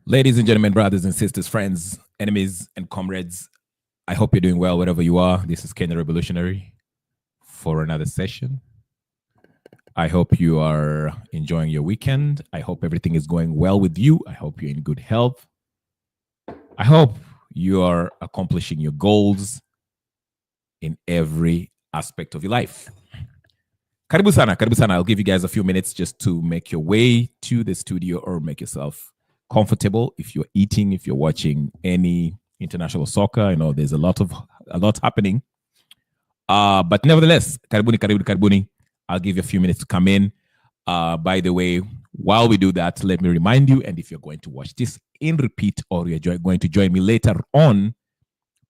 Ladies and gentlemen, brothers and sisters, friends, enemies, and comrades, I hope you're doing well wherever you are. This is Kenya Revolutionary for another session. I hope you are enjoying your weekend. I hope everything is going well with you. I hope you're in good health. I hope you are accomplishing your goals in every aspect of your life. Karibu sana, karibu sana. I'll give you guys a few minutes just to make your way to the studio or make yourself comfortable. If you're eating, if you're watching any international soccer, I know there's a lot happening. But nevertheless, karibuni, karibuni, karibuni. I'll give you a few minutes to come in. By the way, while we do that, let me remind you, and if you're going to watch this in repeat or you're going to join me later on,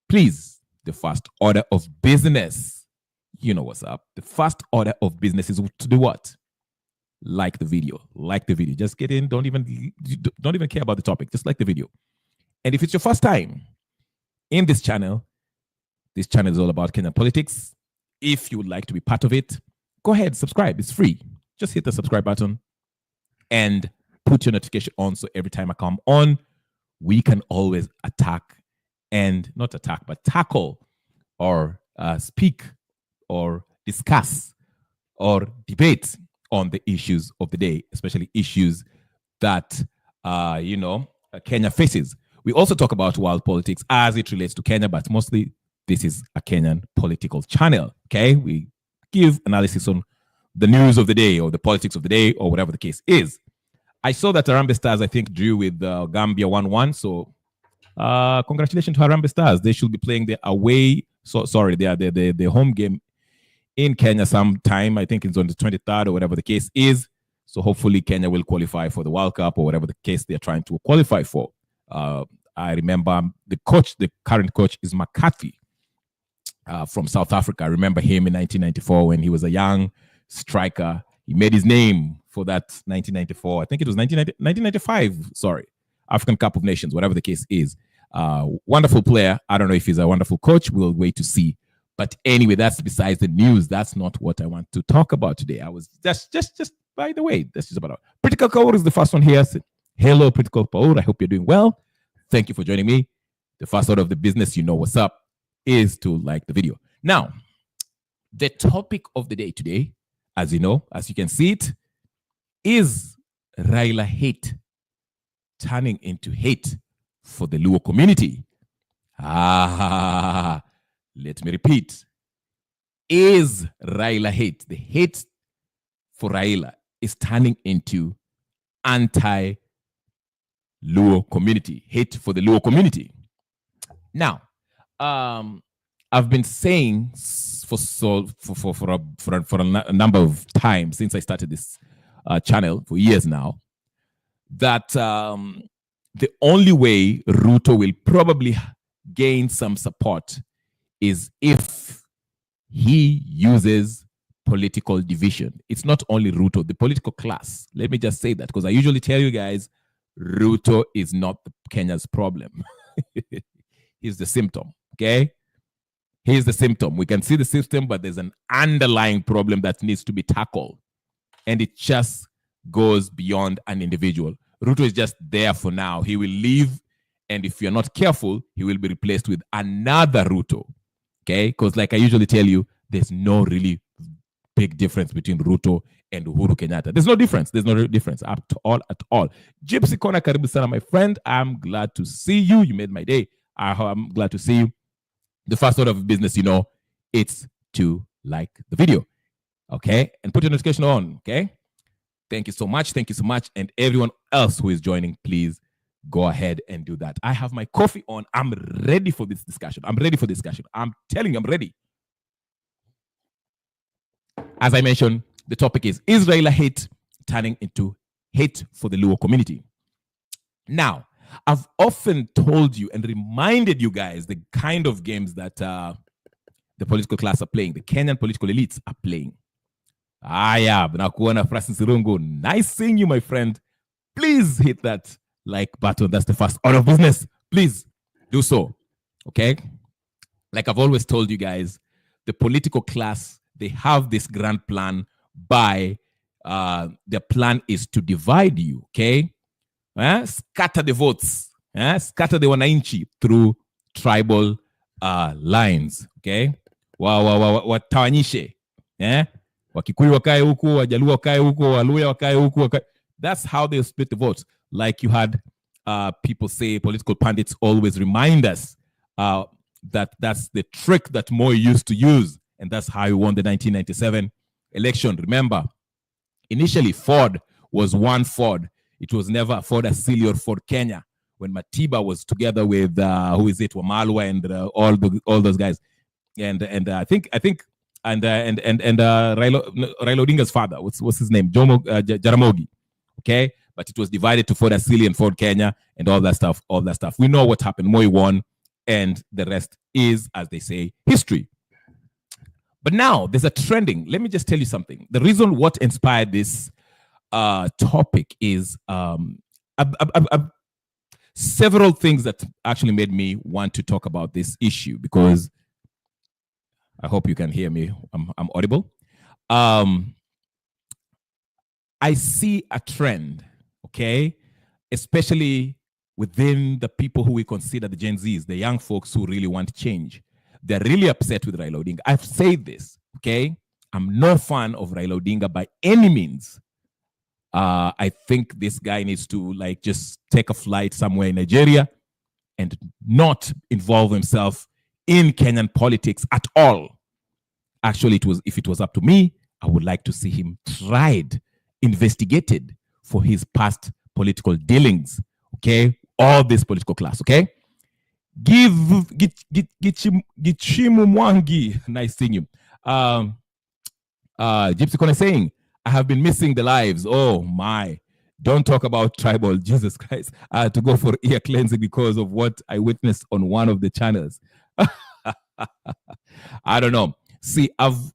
please, the first order of business, you know what's up. The first order of business is to do what? Like the video. Like the video. Just get in. Don't even care about the topic. Just like the video. And if it's your first time in this channel is all about Kenyan politics. If you would like to be part of it, go ahead, subscribe. It's free. Just hit the subscribe button and put your notification on so every time I come on, we can always tackle or speak or discuss or debate on the issues of the day, especially issues that, Kenya faces. We also talk about world politics as it relates to Kenya, but mostly this is a Kenyan political channel, okay? We give analysis on the news of the day or the politics of the day or whatever the case is. I saw that Harambee Stars, I think, drew with Gambia 1-1. So congratulations to Harambee Stars. They should be playing their home game in Kenya sometime. I think it's on the 23rd or whatever the case is. So hopefully Kenya will qualify for the World Cup or whatever the case they're trying to qualify for. I remember the current coach is McCarthy from South Africa. I remember him in 1994 when he was a young striker. He made his name for that 1994. I think it was 1995. Sorry, African Cup of Nations, whatever the case is. Wonderful player. I don't know if he's a wonderful coach. We'll wait to see. But anyway, that's besides the news. That's not what I want to talk about today. I was just by the way, that's just about it. Political Kaur is the first one here. Hello, Political Kaur. I hope you're doing well. Thank you for joining me. The first order of the business, you know what's up, is to like the video. Now, the topic of the day today, as you know, as you can see it, is Raila-Hate turning into hate for the Luo community. Let me repeat. Is Raila-Hate, the hate for Raila, is turning into anti-Luo community, hate for the Luo community. Now, I've been saying for a number of times since I started this channel for years now that the only way Ruto will probably gain some support is if he uses political division. It's not only Ruto, the political class. Let me just say that because I usually tell you guys, Ruto is not Kenya's problem. He's the symptom, okay? Here's the symptom. We can see the symptom, but there's an underlying problem that needs to be tackled. And it just goes beyond an individual. Ruto is just there for now. He will leave, and if you're not careful, he will be replaced with another Ruto. Okay? Because like I usually tell you, there's no really big difference between Ruto and Uhuru Kenyatta. There's no difference. There's no difference at all. Gypsy Kona Karibu Sana, my friend. I'm glad to see you. You made my day. I'm glad to see you. The first order of business, you know, it's to like the video. Okay? And put your notification on. Okay? Thank you so much. Thank you so much. And everyone else who is joining, please go ahead and do that. I have my coffee on. I'm ready for this discussion. I'm telling you, I'm ready. As I mentioned, the topic is Raila-Hate turning into hate for the Luo community. Now, I've often told you and reminded you guys the kind of games that the political class are playing, the Kenyan political elites are playing. Nakuona Francis Irungu. Nice seeing you, my friend. Please hit that like button. That's the first order of business. Please do so. Okay? Like I've always told you guys, the political class, they have this grand plan by their plan is to divide you. Okay? scatter the votes, scatter the wananchi through tribal lines. Okay, watawanyishe, Wakikuyu wakae huku, Wajaluo wakae huku, Waluya wakae huku. That's how they split the votes. Like you had people say, political pundits always remind us that that's the trick that Moi used to use, and that's how he won the 1997 election. Remember, initially Ford was one Ford. It was never Ford Asili or Ford Kenya. When Matiba was together with who is it, Wamalwa and all those guys, and I think Raila Odinga's father, what's his name, Jaramogi, okay, but it was divided to Ford Asili and Ford Kenya and all that stuff. We know what happened. Moi won, and the rest is, as they say, history. But now there's a trending. Let me just tell you something. The reason what inspired this topic is several things that actually made me want to talk about this issue, because I hope you can hear me. I'm audible. I see a trend, okay, especially within the people who we consider the Gen Zs, the young folks who really want change. They're really upset with Raila Odinga. I've said this, okay? I'm no fan of Raila Odinga by any means. I think this guy needs to just take a flight somewhere in Nigeria and not involve himself in Kenyan politics at all. Actually, if it was up to me, I would like to see him tried, investigated for his past political dealings. Okay, all this political class. Okay, Gichimu Mwangi, nice seeing you. Gypsy Kone saying, I have been missing the lives. Oh my. Don't talk about tribal. Jesus Christ. I had to go for ear cleansing because of what I witnessed on one of the channels. I don't know. See, I've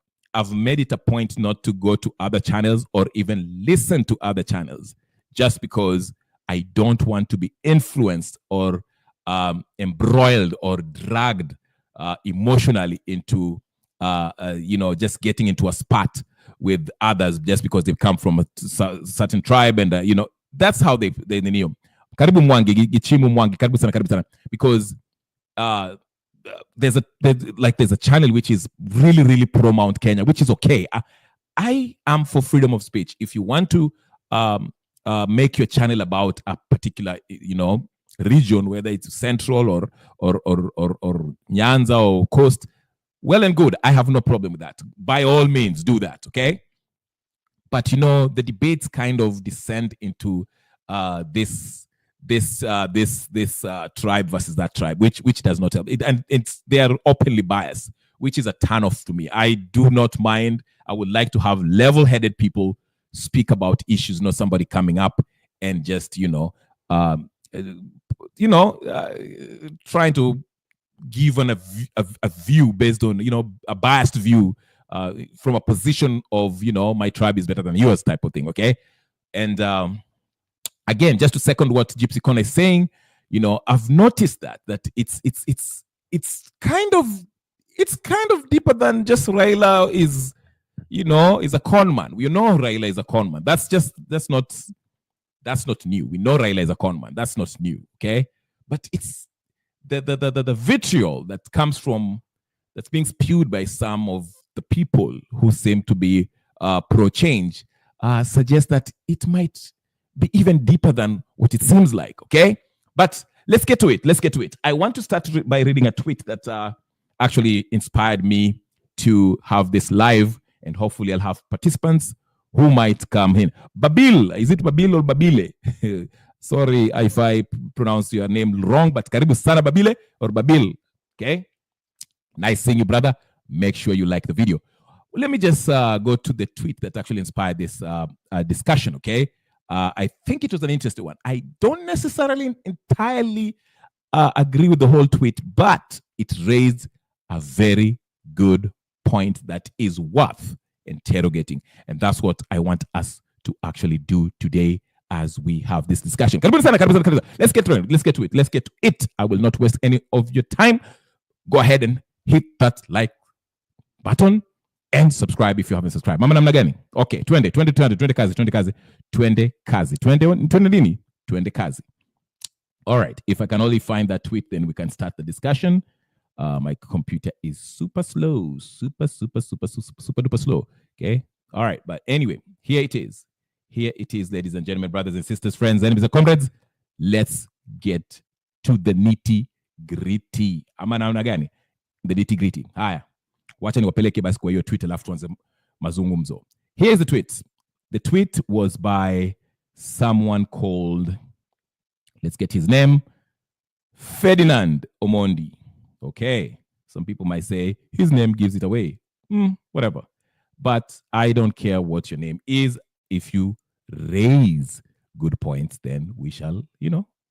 made it a point not to go to other channels or even listen to other channels, just because I don't want to be influenced or embroiled or dragged emotionally into just getting into a spat with others just because they've come from a certain tribe, and that's how they knew. Karibu Mwangi, Gichimu Mwangi, karibu sana, because there's a channel which is really, really pro Mount Kenya, which is okay. I am for freedom of speech. If you want to make your channel about a particular region, whether it's central or Nyanza or coast, well and good. I have no problem with that. By all means, do that, okay? But the debates kind of descend into this tribe versus that tribe, which does not help. They are openly biased, which is a turn off to me. I do not mind. I would like to have level-headed people speak about issues, not somebody coming up and just trying to give a view based on a biased view from a position of my tribe is better than yours type of thing. Okay, and again, just to second what Gypsy Kone is saying, I've noticed that it's kind of deeper than just Raila is a con man. We know Raila is a con man. That's not new. We know Raila is a con man. That's not new. Okay, but it's the vitriol that comes from, that's being spewed by some of the people who seem to be pro change, suggests that it might be even deeper than what it seems like. Okay, but let's get to it. I want to start by reading a tweet that actually inspired me to have this live, and hopefully I'll have participants who might come in. Babil, is it Babil or Babile? Sorry if I pronounce your name wrong, but karibu sana Babile or Babil. Okay, nice seeing you, brother. Make sure you like the video. Let me just go to the tweet that actually inspired this discussion. Okay, I think it was an interesting one. I don't necessarily entirely agree with the whole tweet, but it raised a very good point that is worth interrogating, and that's what I want us to actually do today as we have this discussion. Let's get to it. I will not waste any of your time. Go ahead and hit that like button and subscribe if you haven't subscribed. Mama namna gani? Okay, twende kazi nini? Tuende kazi. All right. If I can only find that tweet, then we can start the discussion. My computer is super slow, super duper slow. Okay. All right. But anyway, here it is. Here it is, ladies and gentlemen, brothers and sisters, friends, enemies and comrades. Let's get to the nitty gritty. Ama naona gani? The nitty gritty. Haya. Wacha niwapeleke basi kwa hiyo tweet alafu tuanze mazungumzo. Here's the tweet. The tweet was by someone called, let's get his name, Ferdinand Omondi. Okay. Some people might say his name gives it away. Whatever. But I don't care what your name is. If you raise good points, then we shall,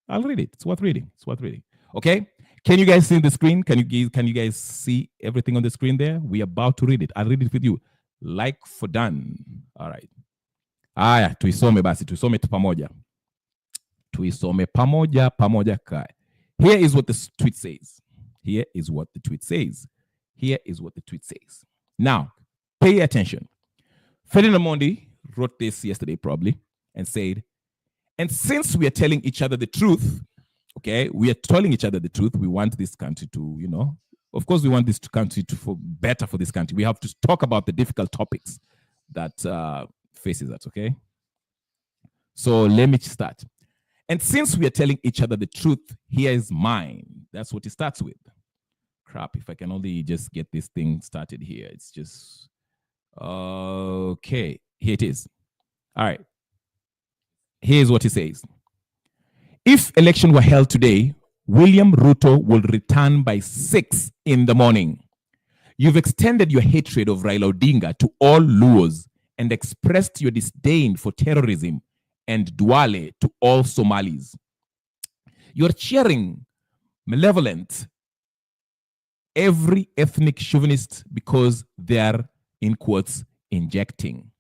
I'll read it. It's worth reading. It's worth reading. Okay. Can you guys see the screen? Can you guys see everything on the screen there? We're about to read it. I'll read it with you. Like for done. All right. Aya, tuisome basi. Tuisome pamoja. Tuisome pamoja kai. Here is what the tweet says. Here is what the tweet says. Here is what the tweet says. Now, pay attention. Ferdinand Omondi wrote this yesterday probably and said, and since we are telling each other the truth, okay, we are telling each other the truth. We want this country to, of course, we want this country to for better for this country. We have to talk about the difficult topics that faces us, okay? So let me start. And since we are telling each other the truth, here is mine. That's what it starts with. Crap, if I can only just get this thing started here. It's just, okay, here it is. All right. Here's what he says. If election were held today, William Ruto will return by 6 in the morning. You've extended your hatred of Raila Odinga to all Luos and expressed your disdain for terrorism and Duale to all Somalis. You're cheering malevolent every ethnic chauvinist because they're, in quotes, injecting.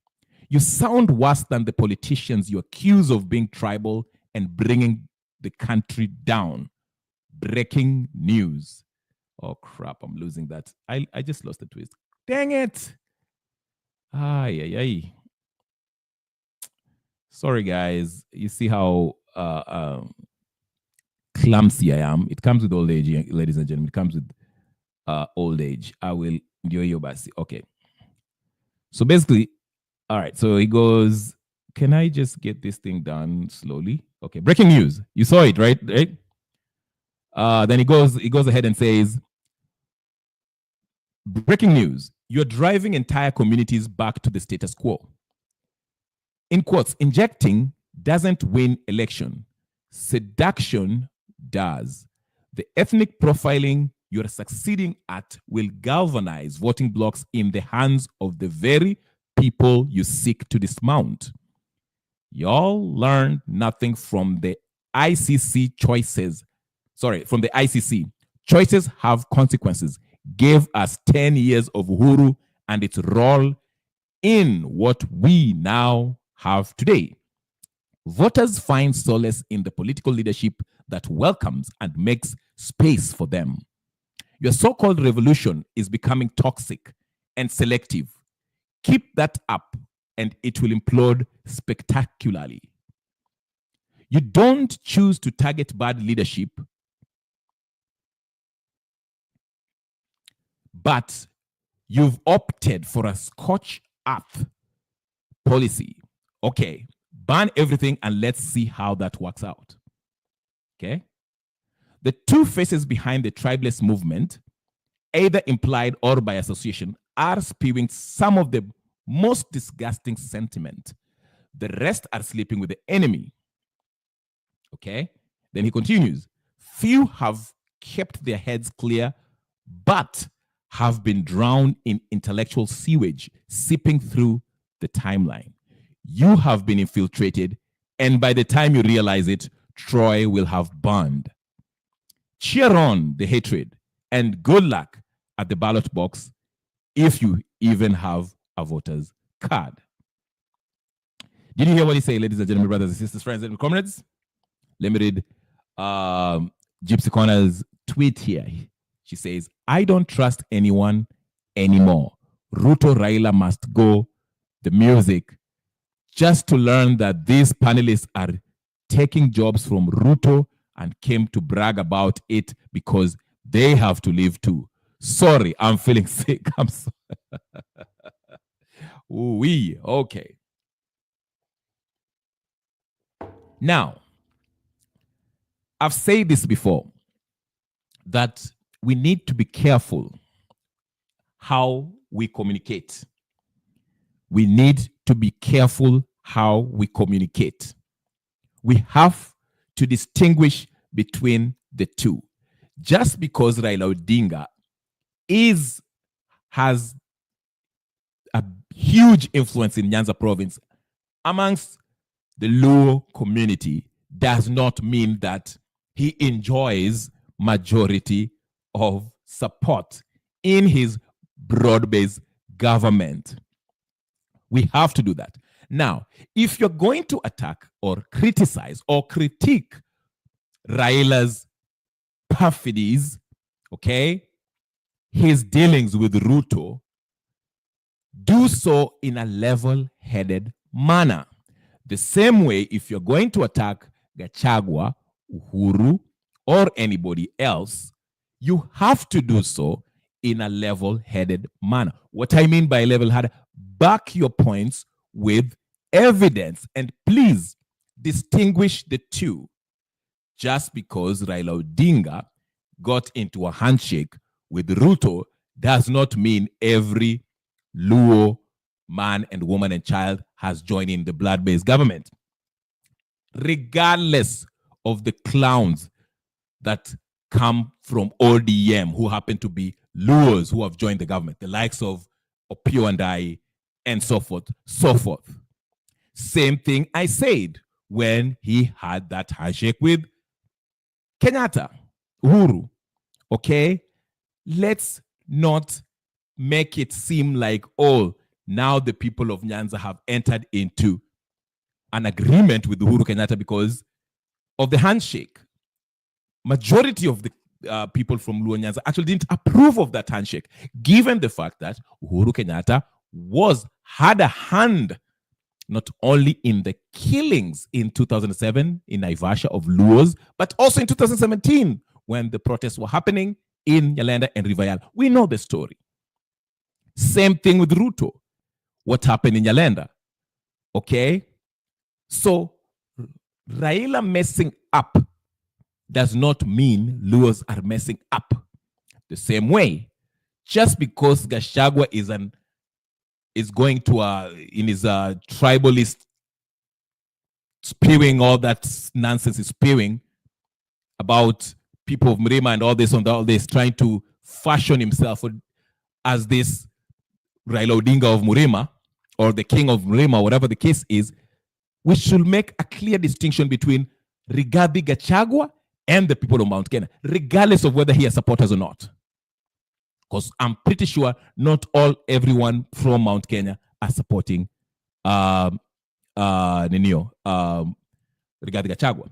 You sound worse than the politicians you accuse of being tribal and bringing the country down. Breaking news. Oh, crap, I'm losing that. I just lost the twist. Dang it. Ay. Sorry, guys. You see how clumsy I am. It comes with old age, ladies and gentlemen. It comes with old age. I will do your basi. Okay. So basically, all right. So he goes, can I just get this thing done slowly? Okay. Breaking news. You saw it, right? Right? Then he goes ahead and says, breaking news. You're driving entire communities back to the status quo. In quotes, injecting doesn't win election. Seduction does. The ethnic profiling you're succeeding at will galvanize voting blocks in the hands of the very people you seek to dismount. Y'all learned nothing from the ICC choices. Sorry, from the ICC. Choices have consequences. Gave us 10 years of Uhuru and its role in what we now have today. Voters find solace in the political leadership that welcomes and makes space for them. Your so-called revolution is becoming toxic and selective. Keep that up and it will implode spectacularly. You don't choose to target bad leadership, but you've opted for a scorched earth policy. Okay, ban everything and let's see how that works out. Okay? The two faces behind the tribeless movement, either implied or by association, are spewing some of the most disgusting sentiment. The rest are sleeping with the enemy. Okay? Then he continues. Few have kept their heads clear, but have been drowned in intellectual sewage seeping through the timeline. You have been infiltrated, and by the time you realize it, Troy will have burned. Cheer on the hatred, and good luck at the ballot box if you even have a voter's card. Did you hear what he said, ladies and gentlemen, brothers and sisters, friends and comrades? Let me read Gypsy Connor's tweet here. She says, I don't trust anyone anymore. Ruto Raila must go. The music. Just to learn that these panelists are taking jobs from Ruto and came to brag about it because they have to live too. Sorry, I'm feeling sick. I'm sorry. Ooh-wee. Okay. Now, I've said this before, that we need to be careful how we communicate. We need to be careful how we communicate. We have to distinguish between the two. Just because Raila Odinga has a huge influence in Nyanza province amongst the Luo community does not mean that he enjoys majority of support in his broad-based government. We have to do that. Now, if you're going to attack or criticize or critique Raila's perfidies, okay, his dealings with Ruto, do so in a level-headed manner. The same way, if you're going to attack Gachagua, Uhuru, or anybody else, you have to do so in a level-headed manner. What I mean by level-headed, back your points with evidence, and please distinguish the two. Just because Raila Odinga got into a handshake with Ruto does not mean every Luo man and woman and child has joined in the blood-based government. Regardless of the clowns that come from ODM who happen to be Luos who have joined the government, the likes of Opio and I, and so forth, so forth. Same thing I said when he had that handshake with Kenyatta, Uhuru. Okay? Let's not make it seem like, oh, now the people of Nyanza have entered into an agreement with Uhuru Kenyatta because of the handshake. Majority of the people from Luo Nyanza actually didn't approve of that handshake, given the fact that Uhuru Kenyatta had a hand not only in the killings in 2007 in Naivasha of Luos, but also in 2017 when the protests were happening in Nyalenda and Rivayala. We know the story. Same thing with Ruto. What happened in Nyalenda? Okay? So, Raila messing up does not mean Luos are messing up. The same way, just because Gachagua is going to in his tribalist spewing all that nonsense is spewing about people of Mrima and all this, trying to fashion himself as this Raila Odinga of Mrima or the king of Mrima, whatever the case is. We should make a clear distinction between Rigathi Gachagua and the people of Mount Kenya, regardless of whether he has supporters or not. Because I'm pretty sure not everyone from Mount Kenya are supporting Rigathi Gachagua.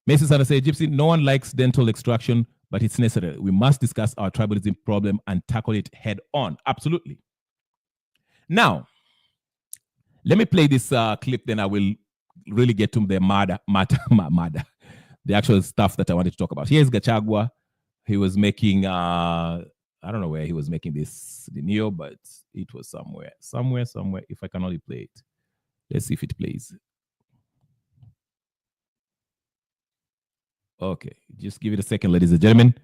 Mason Sana says, Gypsy, no one likes dental extraction, but it's necessary. We must discuss our tribalism problem and tackle it head on. Absolutely. Now, let me play this clip, then I will really get to the the actual stuff that I wanted to talk about. Here's Gachagua. He was making, I don't know where he was making this video, but it was somewhere. If I can only play it. Let's see if it plays. Okay, just give it a second, ladies and gentlemen,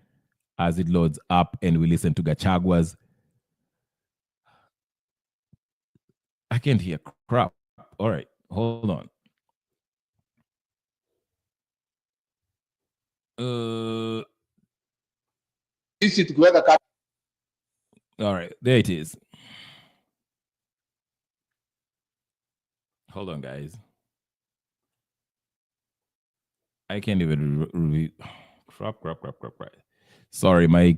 as it loads up and we listen to Gachagua's. I can't hear crap. All right, hold on. All right, there it is. Hold on, guys. I can't even crap. Sorry, my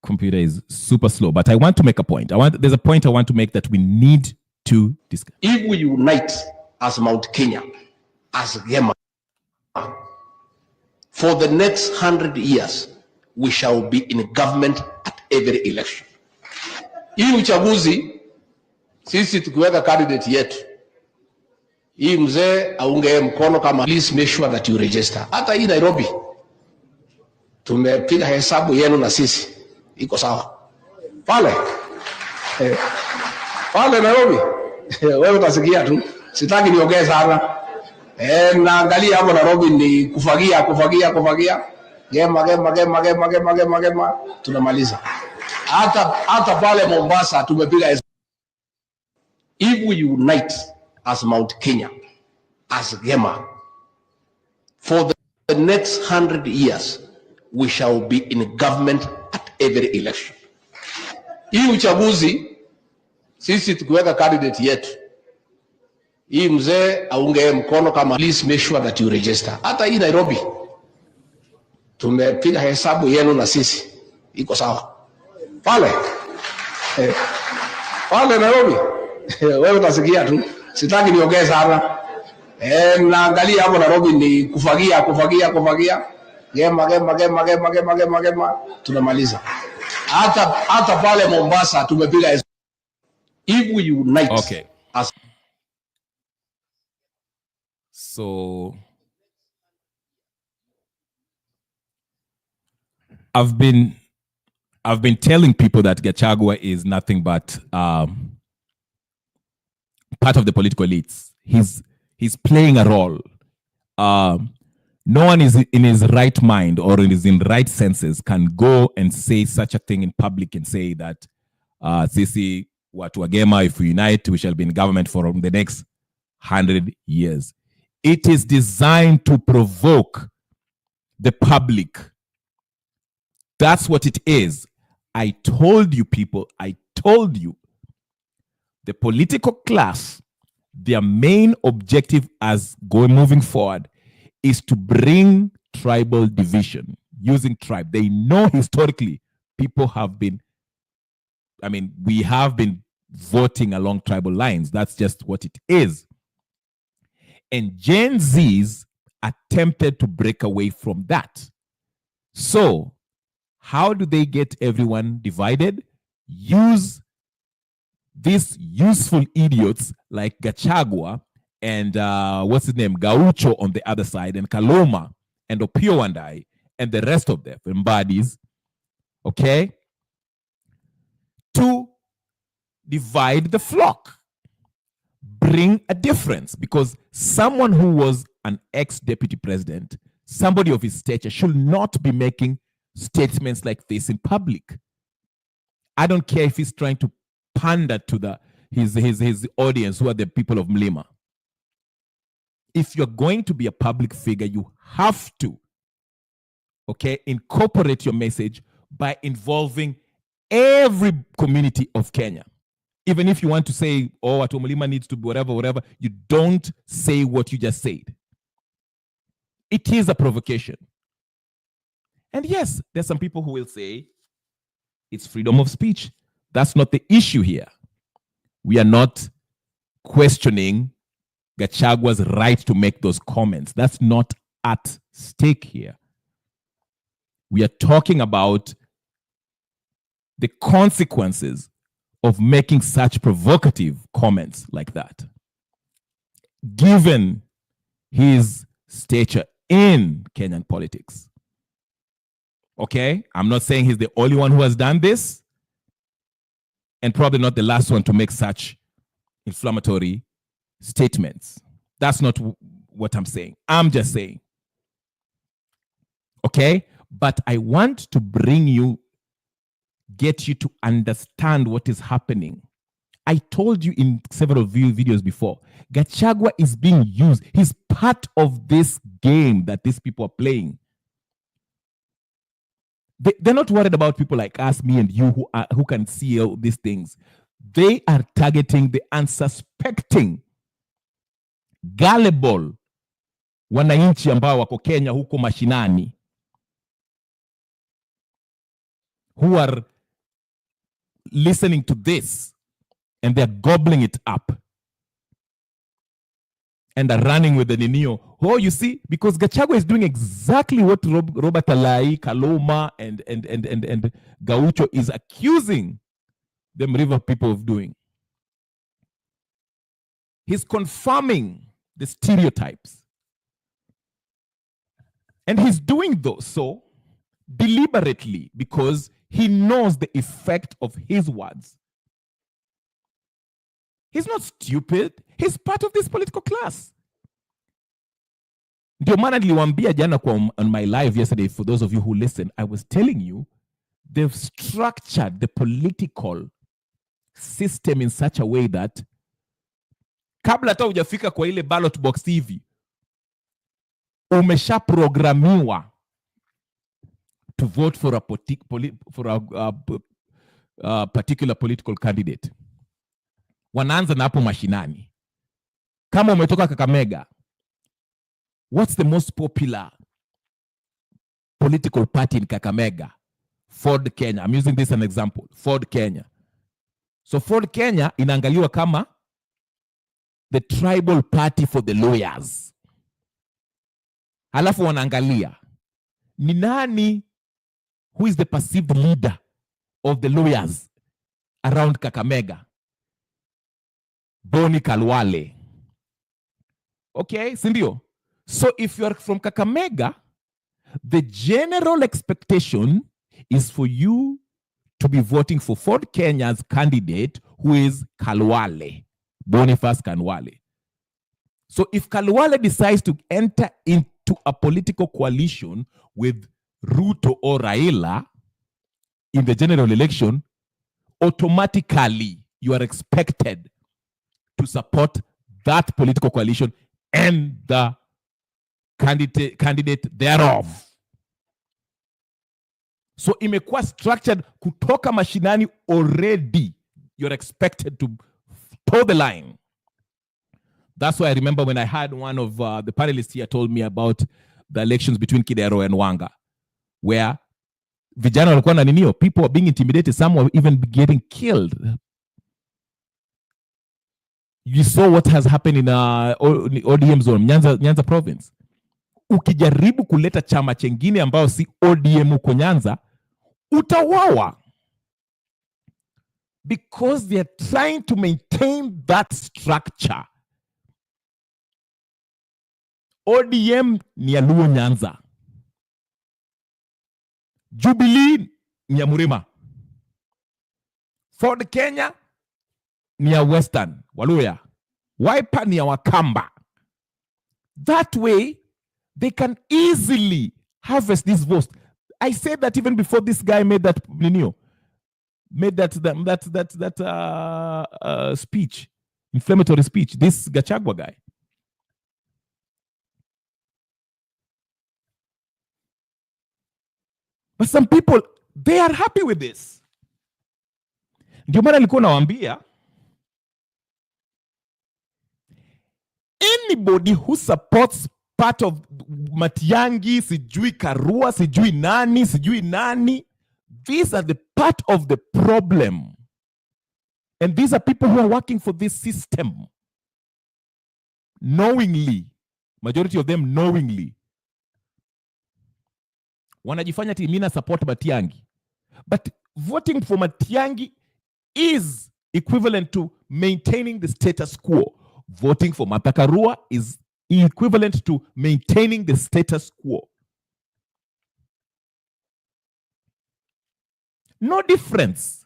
computer is super slow, but I want to make a point. There's a point I want to make that we need to discuss. If we unite as Mount Kenya, as Gema, for the next 100 years, we shall be in government at every election. Hii uchaguzi, sisi tukiweka candidate yetu, hii mzee aunge mkono kama please make sure that you register. Hata hii Nairobi tumepiga hesabu yenu na sisi iko sawa pale pale Nairobi. Wewe utasikia tu, sitaki niongee sana. Naangalia hapo Nairobi ni kufagia gema tunamaliza. Hata pale Mombasa tumepiga hesabu. If we unite as Mount Kenya, as Gema, for the next 100 years, we shall be in government at every election. Hii uchaguzi, sisi tukiweka candidate yetu, hii mzee aunge mkono kama please make sure that you register. Hata hii Nairobi, tumepiga hesabu yenu na sisi iko sawa pale pale Nairobi. Wewe utasikia tu, sitaki niongee sana. Naangalia hapo Nairobi ni kufagia gema tunamaliza. Hata pale Mombasa tumepiga. If we unite. Okay. So I've been telling people that Gachagua is nothing but part of the political elites. He's playing a role. No one is in his right mind or is in right senses can go and say such a thing in public and say that sisi watu wa Gema, if we unite, we shall be in government for the next 100 years. It is designed to provoke the public. That's what it is. I told you, people, the political class, their main objective as moving forward is to bring tribal division using tribe. They know historically people have been, we have been voting along tribal lines. That's just what it is. And Gen Zs attempted to break away from that. So how do they get everyone divided? Use these useful idiots like Gachagua and what's his name, Gaucho on the other side, and Kaloma and Opio Wandai and the rest of them embodies, okay, to divide the flock, bring a difference, because someone who was an ex-deputy president, somebody of his stature, should not be making statements like this in public. I don't care if he's trying to pander to his audience, who are the people of Mlima. If you're going to be a public figure, you have to, okay, incorporate your message by involving every community of Kenya. Even if you want to say, oh, Watu Mlima needs to be whatever, you don't say what you just said. It is a provocation. And yes, there's some people who will say it's freedom of speech. That's not the issue here. We are not questioning Gachagua's right to make those comments. That's not at stake here. We are talking about the consequences of making such provocative comments like that, given his stature in Kenyan politics. Okay? I'm not saying he's the only one who has done this, and probably not the last one to make such inflammatory statements. That's not what I'm saying. I'm just saying. Okay? But I want to get you to understand what is happening. I told you in several videos before, Gachagua is being used. He's part of this game that these people are playing. They're not worried about people like us, me and you, who can see all these things. They are targeting the unsuspecting, gullible wananchi ambao wako Kenya huko mashinani, who are listening to this and they're gobbling it up and are running with the Ninio. Oh, you see, because Gachagua is doing exactly what Robert Alai, Kaloma, and Gaucho is accusing the river people of doing. He's confirming the stereotypes. And he's doing so deliberately because he knows the effect of his words. He's not stupid. He's part of this political class. Ndio maana niliwaambia jana on my live yesterday, for those of you who listen, I was telling you, they've structured the political system in such a way that kabla hata hujafika kwa ile ballot box hivi, umeshaprogramiwa to vote for a particular political candidate. Wanaanza na hapo mashinani. Kama umetoka Kakamega, what's the most popular political party in Kakamega? Ford Kenya. I'm using this as an example. Ford Kenya. So Ford Kenya inaangaliwa kama the tribal party for the lawyers. Halafu wanaangalia ni nani, who is the perceived leader of the lawyers around Kakamega? Boni Kalwale. Okay, sindio? So if you are from Kakamega, the general expectation is for you to be voting for Ford Kenya's candidate, who is Kalwale, Boniface Kalwale. So if Kalwale decides to enter into a political coalition with Ruto or Raila in the general election, automatically you are expected to support that political coalition and the candidate thereof. So imekuwa structured kutoka mashinani already. You're expected to toe the line. That's why I remember when I had one of the panelists here told me about the elections between Kidero and Wanga, where vijana walikuwa na ninio, people were being intimidated, some were even getting killed. You saw what has happened in ODM zone, Nyanza province. Ukijaribu kuleta chama chengine ambao si ODM uko Nyanza, utawawa. Because they are trying to maintain that structure. ODM ni ya Luo Nyanza. Jubilee ni ya Murima. Ford Kenya ni ya Western, Waluya. Wiper ni ya Wakamba. That way, they can easily harvest these votes. I said that even before this guy made that speech, inflammatory speech, this Gachagua guy. But some people, they are happy with this. Ndio maana nilikuwa nawaambia, anybody who supports part of Matiangi, sijui Karua, sijui nani, these are the part of the problem. And these are people who are working for this system. Knowingly. Majority of them knowingly. Wanajifanya timina support Matiangi. But voting for Matiangi is equivalent to maintaining the status quo. Voting for Martha Karua is equivalent to maintaining the status quo. No difference.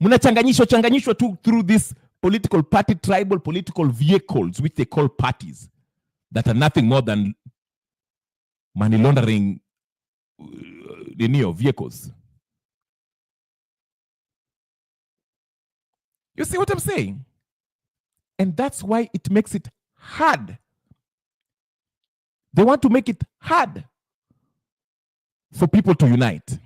Mnachanganyishwa through this political party, tribal political vehicles, which they call parties, that are nothing more than money laundering vehicles. You see what I'm saying? And that's why it makes it hard. They want to make it hard for people to unite.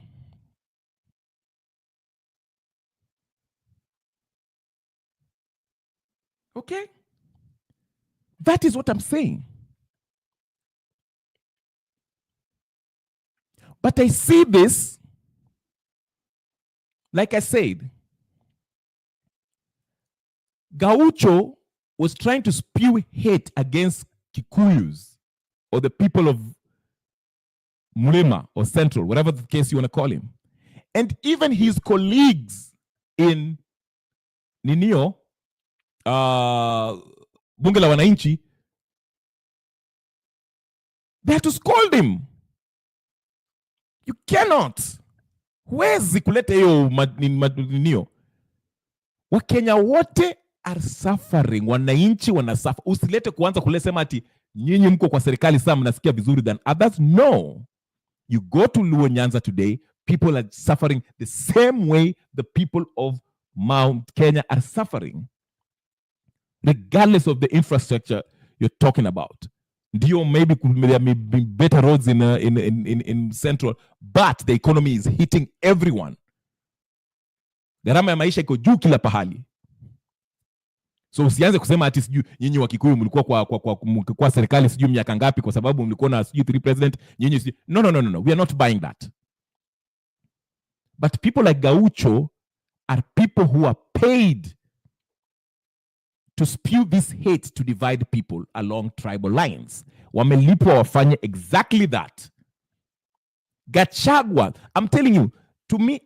Okay? That is what I'm saying. But I see this, like I said, Gaucho was trying to spew hate against Kikuyus or the people of Mulema or Central, whatever the case you want to call him. And even his colleagues in Ninio, bunge la wananchi, they have to scold him. You cannot. Huwezi kuleta hiyo madinio. Wakenya wote are suffering, wananchi wanasuffer. Usilete kuanza kulesema ati nyinyi mko kwa serikali saa mnasikia vizuri than others. No. You go to Luo Nyanza today, people are suffering the same way the people of Mount Kenya are suffering, regardless of the infrastructure you're talking about. Maybe there may be better roads in Central, but the economy is hitting everyone. Gharama ya maisha iko juu kila pahali. So usianze kusema ati sijui nyinyi wa Kikuyu mlikuwa kwa serikali sijui miaka ngapi kwa sababu mlikuwa na sijui 3 president nyinyi sijui. No. We are not buying that. But people like Gaucho are people who are paid to spew this hate to divide people along tribal lines. Wamelipwa wafanye exactly that. Gachagua, I'm telling you, to me,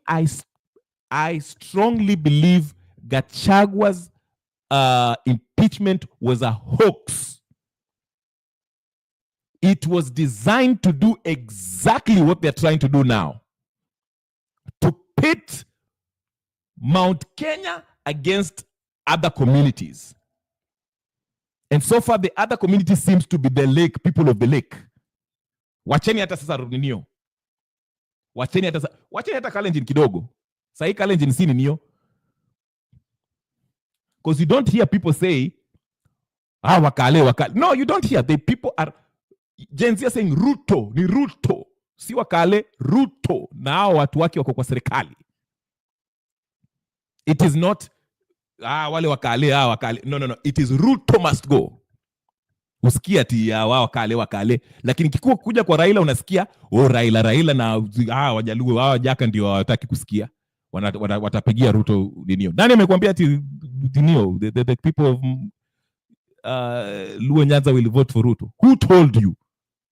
I strongly believe Gachagua's impeachment was a hoax. It was designed to do exactly what they're trying to do now. To pit Mount Kenya against other communities. And so far, the other community seems to be the lake, people of the lake. Wacheni hata sasa Runinio. Wacheni hata Kalenjin kidogo. Sahi Kalenjin si ninio. Because you don't hear people say, wakale. No, you don't hear. The people are, Gen Z are saying Ruto, ni Ruto. Si wakale, Ruto. Na watu wake wako kwa serikali. It is not, wale wakale. No. It is Ruto must go. Usikia ati wakale. Lakini kikuwa kuja kwa Raila unasikia, Raila na Wajaluo, Wajaka ndio hawataki kusikia. Watapigia Ruto dinio. Nani amekwambia ati dinio? The people of Luo Nyanza will vote for Ruto. Who told you?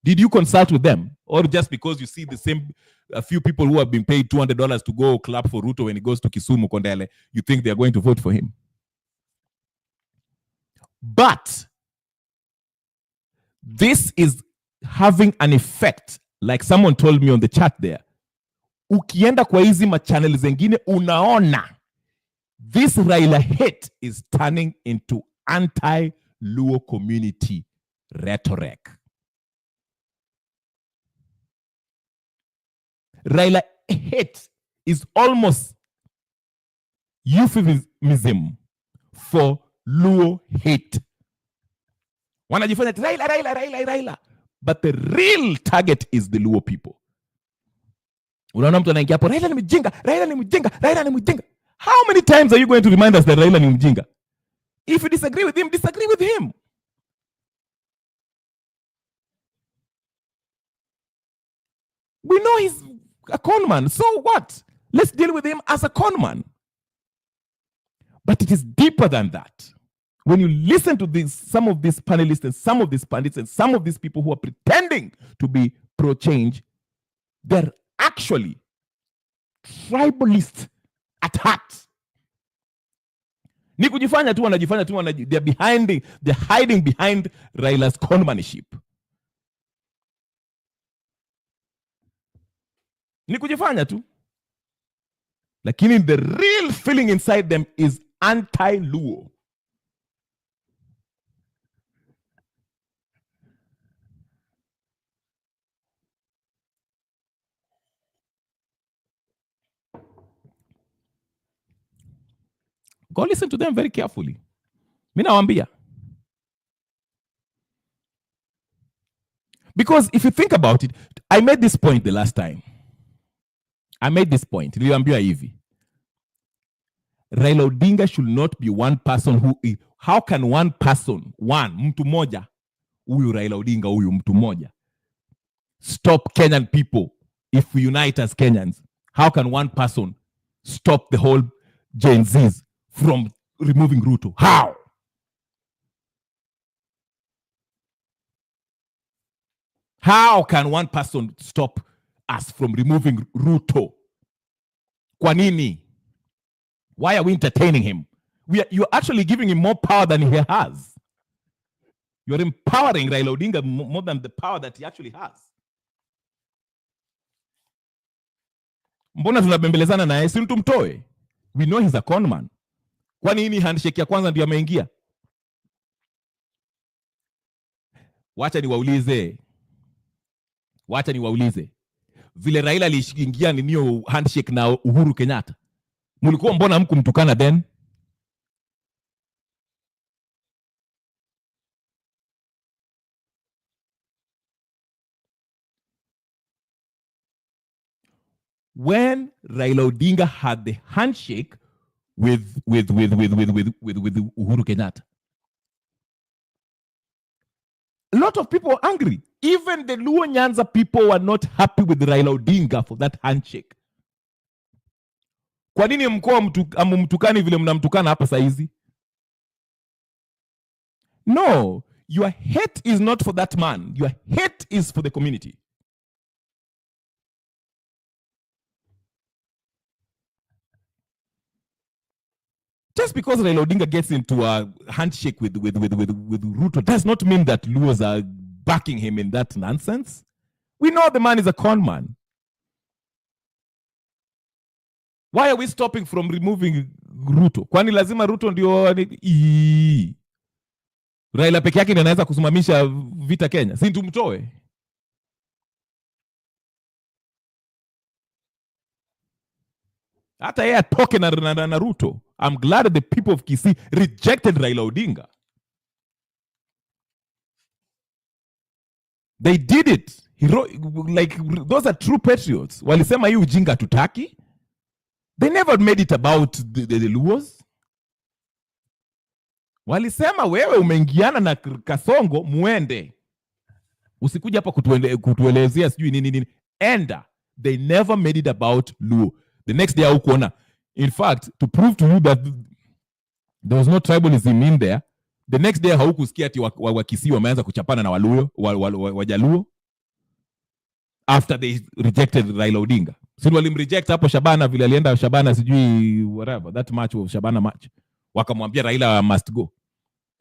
Did you consult with them? Or just because you see the same a few people who have been paid $200 to go clap for Ruto when he goes to Kisumu, Kondele, you think they are going to vote for him? But this is having an effect, like someone told me on the chat there. Ukienda kwa hizi machannel zengine unaona this Raila-Hate is turning into anti-Luo community rhetoric. Raila-Hate is almost euphemism for Luo hate. Wanajifanya Raila. But the real target is the Luo people. Unaona mtu anaingia hapo, Raila ni mjinga. How many times are you going to remind us that Raila ni mjinga? If you disagree with him, disagree with him. We know he's a conman. So what? Let's deal with him as a conman. But it is deeper than that. When you listen to some of these panelists and some of these pundits and some of these people who are pretending to be pro-change, they're actually tribalists at heart. Ni kujifanya tu wanajifanya tu they're hiding behind Raila's conmanship. Ni kujifanya tu. Lakini the real feeling inside them is anti-Luo. Go listen to them very carefully. Mimi nawaambia. Because if you think about it, I made this point the last time. Niliambiwa hivi. Raila Odinga should not be one person who is. How can one person, mtu moja, huyu Raila Odinga, huyu mtu moja, stop Kenyan people if we unite as Kenyans? How can one person stop the whole Gen Zs from removing Ruto? How? How can one person stop us from removing Ruto? Kwa nini? Why are we entertaining him? You're actually giving him more power than he has. You're empowering Raila Odinga more than the power that he actually has. Mbona tunabembelezana naye? Si tumtoe. We know he's a con man. Kwani hii ni handshake ya kwanza ndio ameingia? Wacha niwaulize. Vile Raila aliingia niyo handshake na Uhuru Kenyatta, mulikuwa mbona hamkumtukana then? When Raila Odinga had the handshake with Uhuru Kenyatta, a lot of people were angry. Even the Luo Nyanza people were not happy with Raila Odinga for that handshake. Kwa nini mkoa amumtukani vile mnamtukana hapa saizi? No, your hate is not for that man. Your hate is for the community. Just because Raila Odinga gets into a handshake with Ruto does not mean that Luos are backing him in that nonsense. We know the man is a con man. Why are we stopping from removing Ruto? Kwani lazima Ruto ndio Raila peke yake anaweza kusimamisha vita Kenya? Si tumtoe? Hata yeye atoke na Ruto. I'm glad that the people of Kisii rejected Raila Odinga. They did it. Like, those are true patriots. Walisema hii ujinga tutaki. They never made it about the Luos. Walisema wewe umeingiana na Kasongo, muende. Usikuja hapa kutuelezea sijui nini. Enda. They never made it about Luo. The next day haukuona. In fact, to prove to you that there was no tribalism in there, the next day haukusikia ati Wakisii wameanza kuchapana na Waluo, Wajaluo after they rejected Raila Odinga. Si walimreject hapo Shabana vile alienda Shabana sijui whatever, that match was Shabana match. Wakamwambia Raila must go.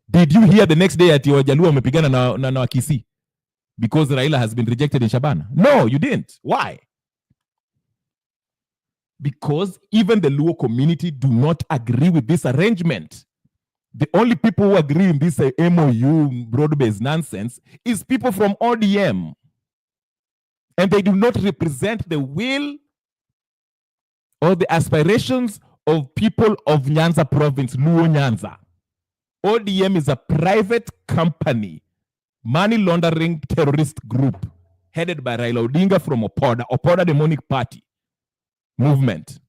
Did you hear the next day ati Wajaluo wamepigana na Wakisii because Raila has been rejected in Shabana? No, you didn't. Why? Because even the Luo community do not agree with this arrangement. The only people who agree in this MOU broad-based nonsense is people from ODM. And they do not represent the will or the aspirations of people of Nyanza province, Luo Nyanza. ODM is a private company, money laundering terrorist group headed by Raila Odinga from Opoda Demonic Party movement.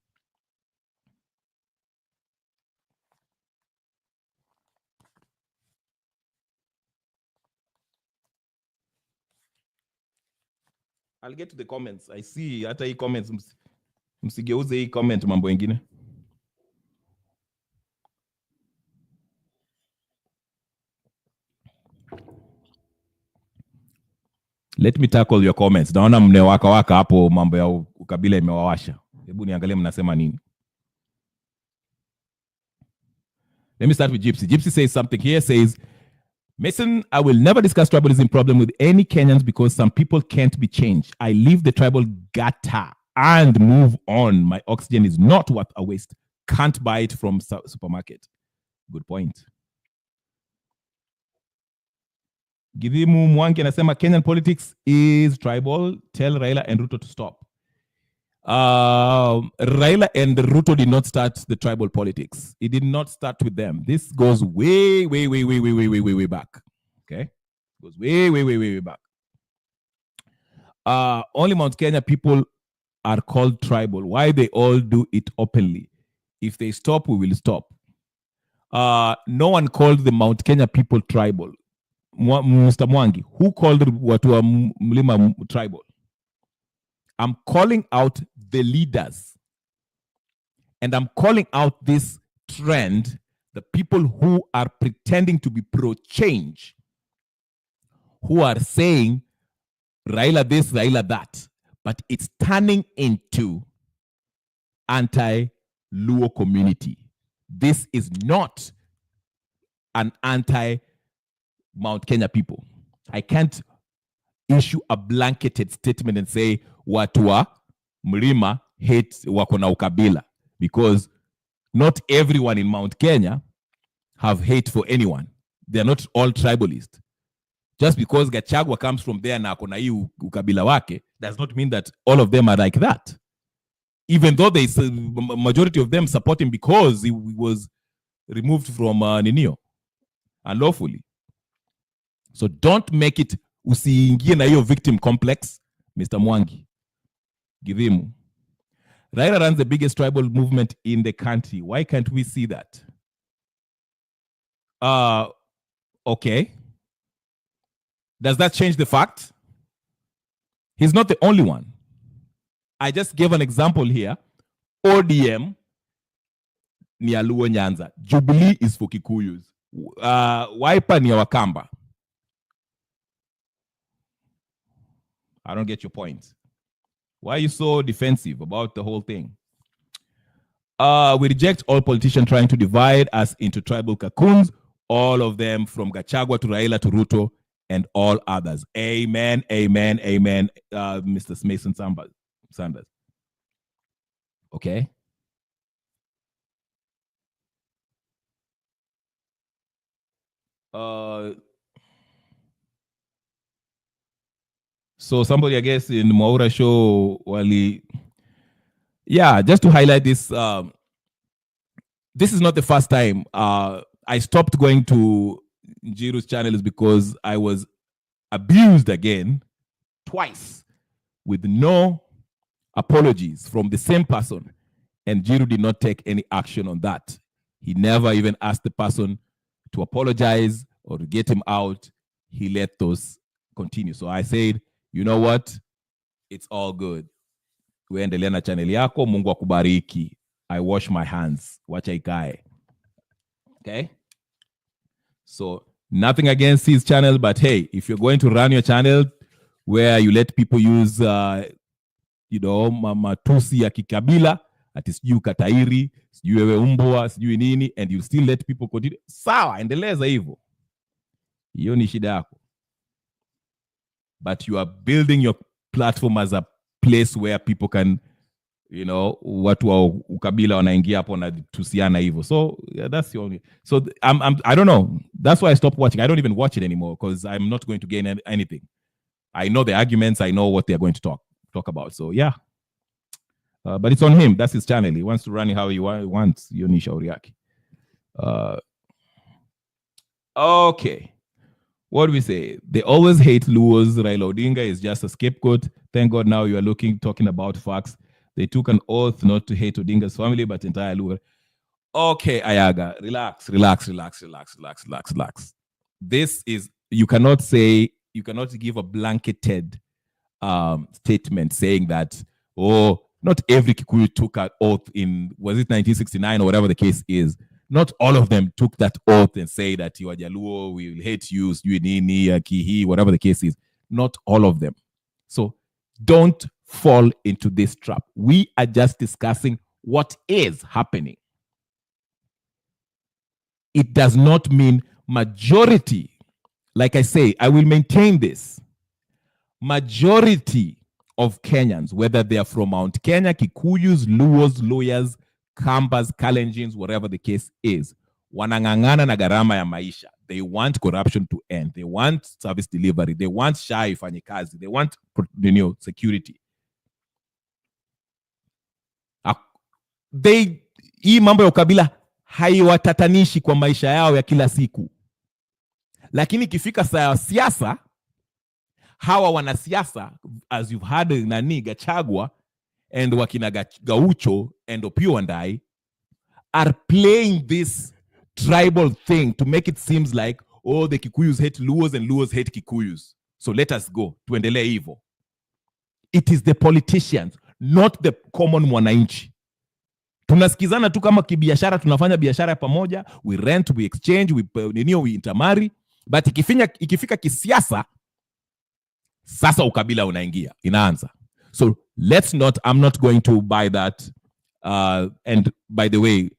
I'll get to the comments. I see hata hii comments msigeuze hii comment mambo mengine. Let me tackle your comments. Naona mnewaka hapo mambo ya ukabila imewawasha. Hebu niangalie mnasema nini. Let me start with Gypsy. Gypsy says something here, says, Mason, I will never discuss tribalism problem with any Kenyans because some people can't be changed. I leave the tribal gutter and move on. My oxygen is not worth a waste. Can't buy it from supermarket. Good point. Givimu Mwangi anasema Kenyan politics is tribal. Tell Raila and Ruto to stop. Raila and Ruto did not start the tribal politics. It did not start with them. This goes way back. Okay? It goes way back. Only Mount Kenya people are called tribal. Why they all do it openly? If they stop, we will stop. No one called the Mount Kenya people tribal. Mr. Mwangi, who called watu wa Mlima tribal? I'm calling out the leaders. And I'm calling out this trend, the people who are pretending to be pro-change, who are saying Raila this, Raila that, but it's turning into anti-Luo community. This is not an anti Mount Kenya people. I can't issue a blanketed statement and say watu wa mlima hate wako na ukabila, because not everyone in Mount Kenya have hate for anyone. They're not all tribalist. Just because Gachagua comes from there na akona hii ukabila wake does not mean that all of them are like that. Even though a majority of them support him because he was removed from Ninio unlawfully. So don't make it usiingie na hiyo victim complex, Mr. Mwangi. Give him. Raila runs the biggest tribal movement in the country. Why can't we see that? Okay. Does that change the fact? He's not the only one. I just gave an example here. ODM ni ya Luo Nyanza. Jubilee is for Kikuyus. Wiper ni ya Wakamba. I don't get your point. Why are you so defensive about the whole thing? We reject all politicians trying to divide us into tribal cocoons, all of them from Gachagua to Raila to Ruto and all others. Amen, amen, amen, Mr. Mason Sanders. Okay? So somebody, I guess, in Mwaura show, yeah, just to highlight this, this is not the first time. I stopped going to Njiru's channels because I was abused again twice with no apologies from the same person. And Njiru did not take any action on that. He never even asked the person to apologize or to get him out. He let those continue. So I said, you know what? It's all good. Uendelea na channel yako, Mungu akubariki. I wash my hands. Wacha ikae. Okay? So nothing against his channel, but hey, if you're going to run your channel where you let people use, matusi ya kikabila, ati sijui katairi, sijui wewe umbwa, sijui nini, and you still let people continue, sawa, endeleza hivyo. Hiyo ni shida yako. But you are building your platform as a place where people can, watu wa ukabila wanaingia hapo na tusiana hivyo. So yeah, that's the only. So I don't know. That's why I stopped watching. I don't even watch it anymore because I'm not going to gain anything. I know the arguments. I know what they're going to talk about. So yeah. But it's on him. That's his channel. He wants to run it how he wants. Hiyo ni shauri yake. Okay. What do we say? They always hate Luos. Raila Odinga is just a scapegoat. Thank God now you are talking about facts. They took an oath not to hate Odinga's family, but entire Luo. Okay, Ayaga, relax. This is, you cannot give a blanketed statement saying that, not every Kikuyu took an oath in, was it 1969 or whatever the case is. Not all of them took that oath and say that you are Jaluo, we will hate you, Kihi, whatever the case is. Not all of them. So don't fall into this trap. We are just discussing what is happening. It does not mean majority. Like I say, I will maintain this. Majority of Kenyans, whether they are from Mount Kenya, Kikuyus, Luos, lawyers, Kambas, Kalenjins, whatever the case is, wanang'ang'ana na gharama ya maisha. They want corruption to end. They want service delivery. They want SHA ifanye kazi. They want security. Hii mambo ya ukabila haiwatatanishi kwa maisha yao ya kila siku. Lakini ikifika saa ya siasa, hawa wanasiasa, as you've heard Gachagua and wakina Gaucho and Opiyo Wandayi, are playing this tribal thing to make it seem like, the Kikuyus hate Luos and Luos hate Kikuyus. So let us go. Tuendelee hivyo. It is the politicians, not the common mwananchi. Tunasikizana tu kama kibiashara, tunafanya biashara pamoja, we rent, we exchange, we intermarry, but ikifika kisiasa, sasa ukabila unaingia, inaanza. So I'm not going to buy that. And by the way,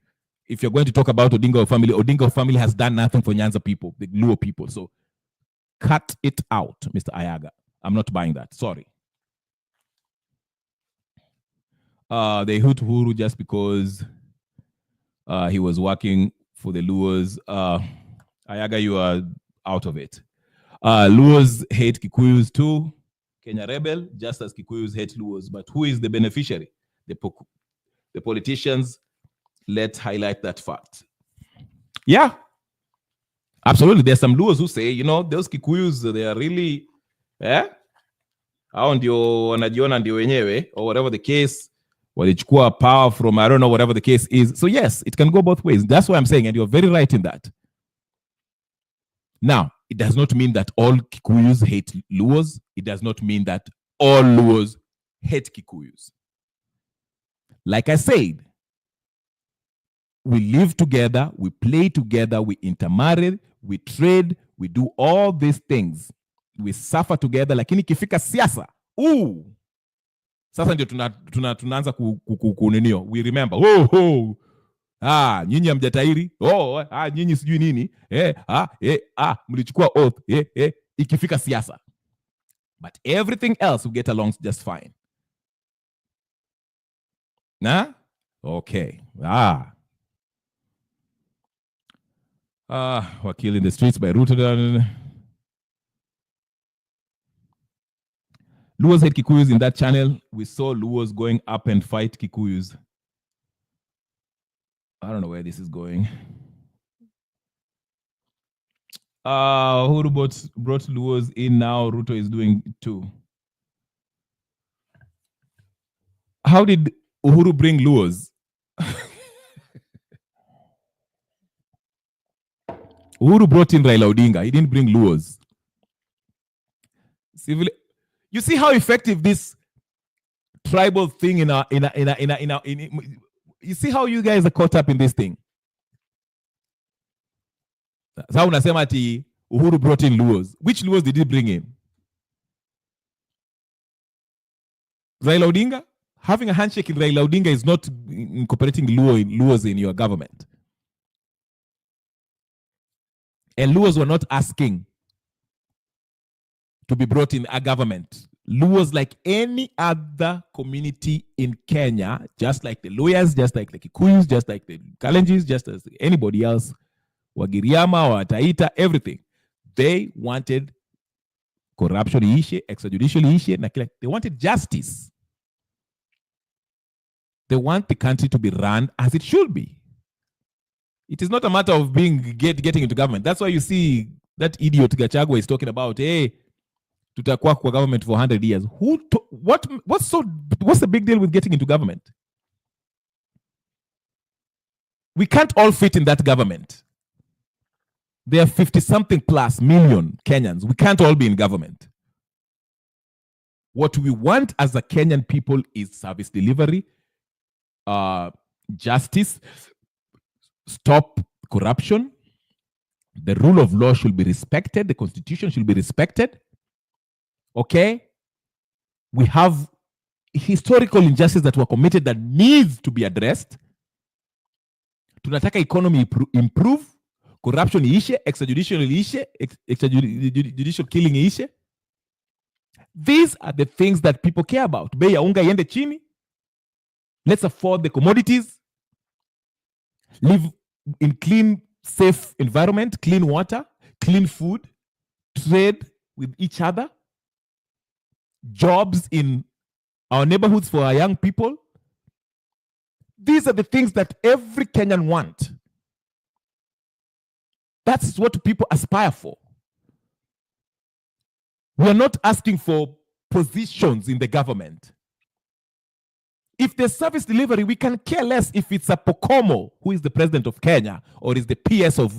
if you're going to talk about Odinga family has done nothing for Nyanza people, the Luo people. So Cut it out, Mr. Ayaga. I'm not buying that. Sorry. They hit Uhuru just because he was working for the Luos. Ayaga, you are out of it. Luos hate Kikuyus too. Kenya Rebel, just as Kikuyus hate Luos. But who is the beneficiary? The politicians. Let's highlight that fact. Yeah, absolutely. There's some Luos who say, you know, those Kikuyus, they are really, hao ndio wanajiona ndio wenyewe, or whatever the case, walichukua power from, I don't know, whatever the case is. So yes, it can go both ways. That's what I'm saying, and you're very right in that. Now, it does not mean that all Kikuyus hate Luos. It does not mean that all Luos hate Kikuyus. Like I said, we live together, we play together, we intermarry, we trade, we do all these things. We suffer together, lakini kifika siasa, sasa ndio tunaanza kuninio. We remember, nyinyi hamjatairi, nyinyi sijui nini, mlichukua oath, ikifika siasa. But everything else we get along just fine. Nah? Okay. We're killing the streets by Rotterdam. Luos hate Kikuyus in that channel. We saw Luos going up and fight Kikuyus. I don't know where this is going. Uhuru brought Luos in now. Ruto is doing too. How did Uhuru bring Luos? Uhuru brought in Raila Odinga. He didn't bring Luos. You see how effective this tribal thing you see how you guys are caught up in this thing. Sasa unasema ati Uhuru brought in Luos. Which Luos did he bring in? Raila Odinga? Having a handshake in Raila Odinga is not incorporating Luos in your government. And Luos were not asking to be brought in a government. Luos, like any other community in Kenya, just like the Luhyas, just like the Kikuyus, just like the Kalenjins, just as anybody else, Wagiriama, Wataita, everything. They wanted corruption issue, extrajudicial issue, they wanted justice. They want the country to be run as it should be. It is not a matter of getting into government. That's why you see that idiot Gachagua is talking about, hey, tutakuwa kwa government for 100 years. What's the big deal with getting into government? We can't all fit in that government. There are 50-something plus million Kenyans. We can't all be in government. What we want as a Kenyan people is service delivery, justice, stop corruption. The rule of law should be respected. The constitution should be respected. Okay? We have historical injustices that were committed that needs to be addressed. Tunataka economy improve. Corruption issue, extrajudicial killing issue. These are the things that people care about. Bei ya unga iende chini. Let's afford the commodities. Live in clean, safe environment, clean water, clean food, trade with each other, jobs in our neighborhoods for our young people. These are the things that every Kenyan wants. That's what people aspire for. We are not asking for positions in the government. If there's service delivery, we can care less if it's a Pokomo who is the president of Kenya or is the PS of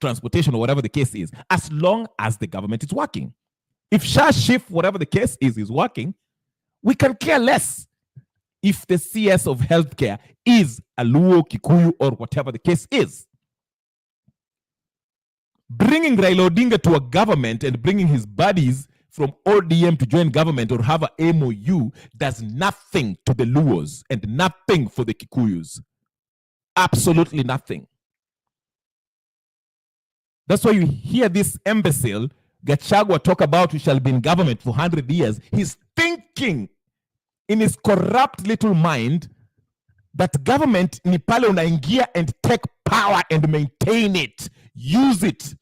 transportation or whatever the case is, as long as the government is working. If Shah-Shif, whatever the case is working, we can care less if the CS of healthcare is a Luo, Kikuyu, or whatever the case is. Bringing Raila Odinga to a government and bringing his buddies from ODM to join government or have a MOU does nothing to the Luos and nothing for the Kikuyus. Absolutely nothing. That's why you hear this imbecile Gachagua talk about we shall be in government for 100 years. He's thinking in his corrupt little mind that government ni pale unaingia and take power and maintain it, use it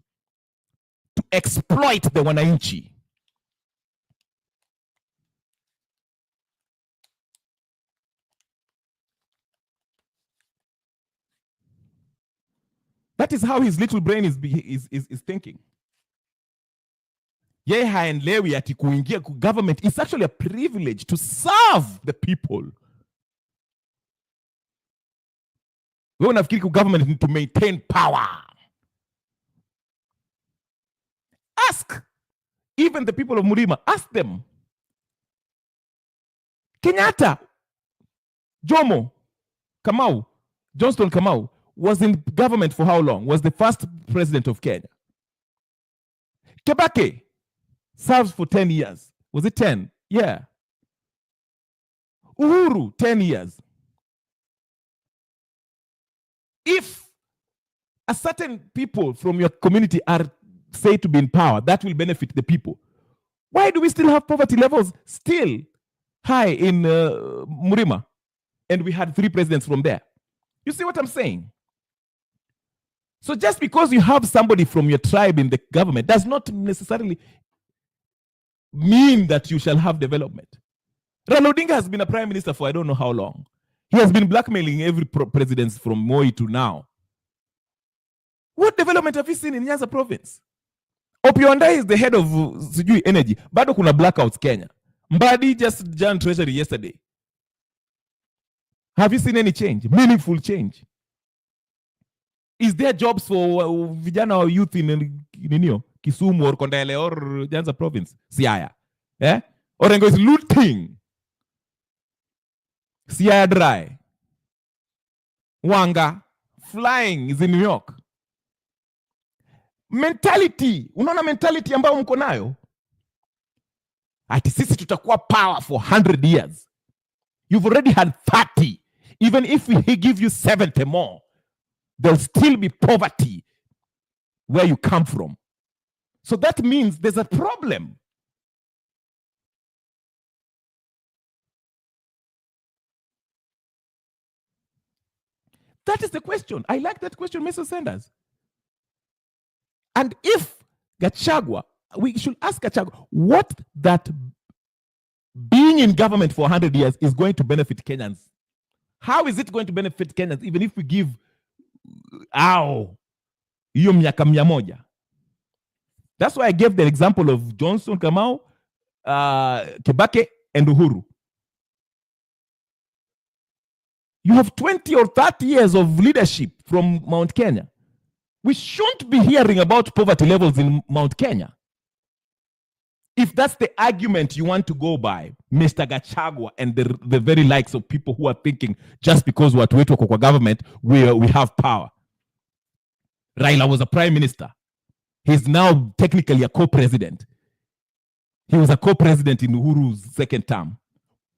to exploit the wananchi. That is how his little brain is thinking. Yeye haelewi ati kuingia government is actually a privilege to serve the people. Wewe unafikiri government need to maintain power. Ask even the people of Murima, ask them. Kenyatta, Jomo, Kamau, Johnston Kamau was in government for how long? Was the first president of Kenya. Kibaki serves for 10 years. Was it 10? Yeah. Uhuru, 10 years. If a certain people from your community are said to be in power, that will benefit the people. Why do we still have poverty levels still high in Murima? And we had 3 presidents from there. You see what I'm saying? So just because you have somebody from your tribe in the government does not necessarily mean that you shall have development. Raila Odinga has been a prime minister for I don't know how long. He has been blackmailing every president from Moi to now. What development have you seen in Nyanza province? Opionda is the head of energy. Bado kuna blackouts Kenya. Mbadi just joined treasury yesterday. Have you seen any change? Meaningful change? Is there jobs for vijana or youth in Kisumu or Kondele or Nyanza province? Siaya. Yeah? Orengo is looting. Siaya dry. Wanga flying is in New York. Mentality. Unaona mentality ambayo mko nayo? Ati sisi tutakuwa power for 100 years. You've already had 30. Even if he give you 70 more, there'll still be poverty where you come from. So that means there's a problem. That is the question. I like that question, Mr. Sanders. And if Gachagua, we should ask Gachagua, what that being in government for 100 years is going to benefit Kenyans? How is it going to benefit Kenyans even if we give hiyo miaka 100? That's why I gave the example of Johnson, Kamau, Kibaki, and Uhuru. You have 20 or 30 years of leadership from Mount Kenya. We shouldn't be hearing about poverty levels in Mount Kenya. If that's the argument you want to go by, Mr. Gachagua and the very likes of people who are thinking just because we're kwa government, we have power. Raila was a prime minister. He's now technically a co-president. He was a co-president in Uhuru's second term.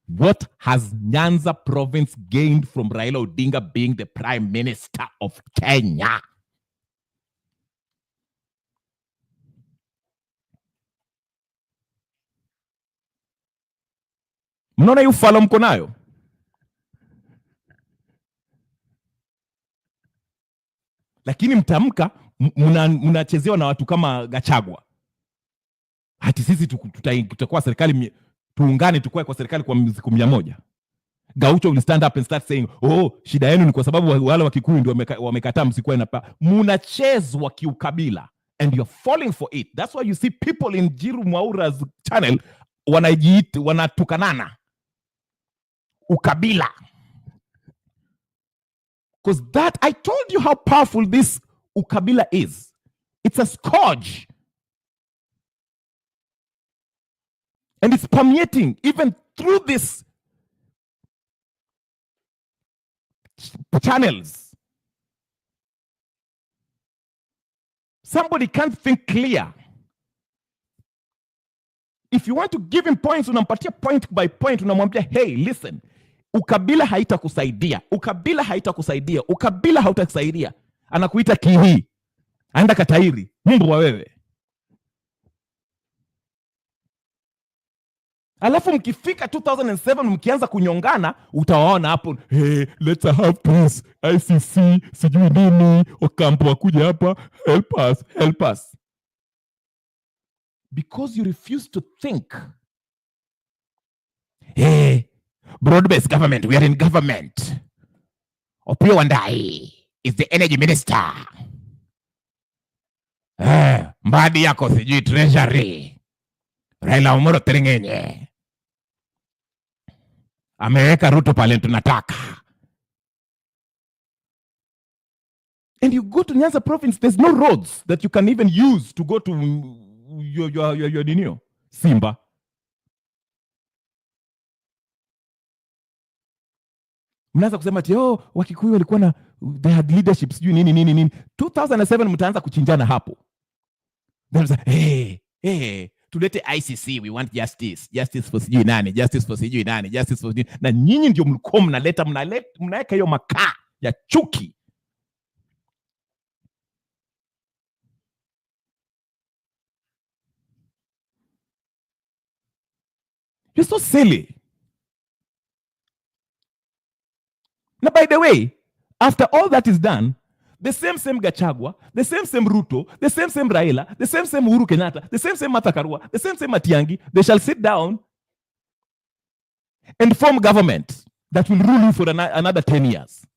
What has Nyanza province gained from Raila Odinga being the prime minister of Kenya? Mnaona hiyo ufala mko nayo? Lakini mtamka mnachezewa na watu kama Gachagua. Hati sisi tutakuwa serikali, tuungane tukue kwa serikali kwa siku 100. Gaucho will stand up and start saying, shida yenu ni kwa sababu wale wa Kikuyu ndio wamekataa msikuwe na mnachezwa kiukabila and you're falling for it. That's why you see people in Jiru Mwaura's channel wanatukanana ukabila. Because that, I told you how powerful this ukabila is. It's a scourge. And it's permeating even through these channels. Somebody can't think clear. If you want to give him points, unampatia point by point, unamwambia, hey, listen, ukabila haitakusaidia. Ukabila haitakusaidia. Ukabila hautakusaidia. Anakuita kihi. Anda katairi, mbwa wewe. Alafu mkifika 2007 mkianza kunyongana, utawaona hapo, hey, let's have peace, ICC, sijui nini, Ocampo wakuja hapa, help us. Because you refuse to think. Hey, broad-based government, we are in government. Opiyo Wandayi is the energy minister. Mbadi yako sijui treasury. Raila Amolo Terengenye ameweka Ruto pale tunataka. And you go to Nyanza province, there's no roads that you can even use to go to your dinio Simba. Mnaanza kusema ati Wakikuyu walikuwa na they had leadership sijui nini. 2007 mtaanza kuchinjana hapo. Then hey, tulete ICC, we want justice for sijui nani, justice for sijui nani, justice for sijui. Na nyinyi ndio mlikuwa mnaweka hiyo makaa ya chuki. You're so silly. Now, by the way, after all that is done, the same Gachagua, the same Ruto, the same Raila, the same Uhuru Kenyatta, the same Martha Karua, the same Matiang'i, they shall sit down and form government that will rule you for another 10 years.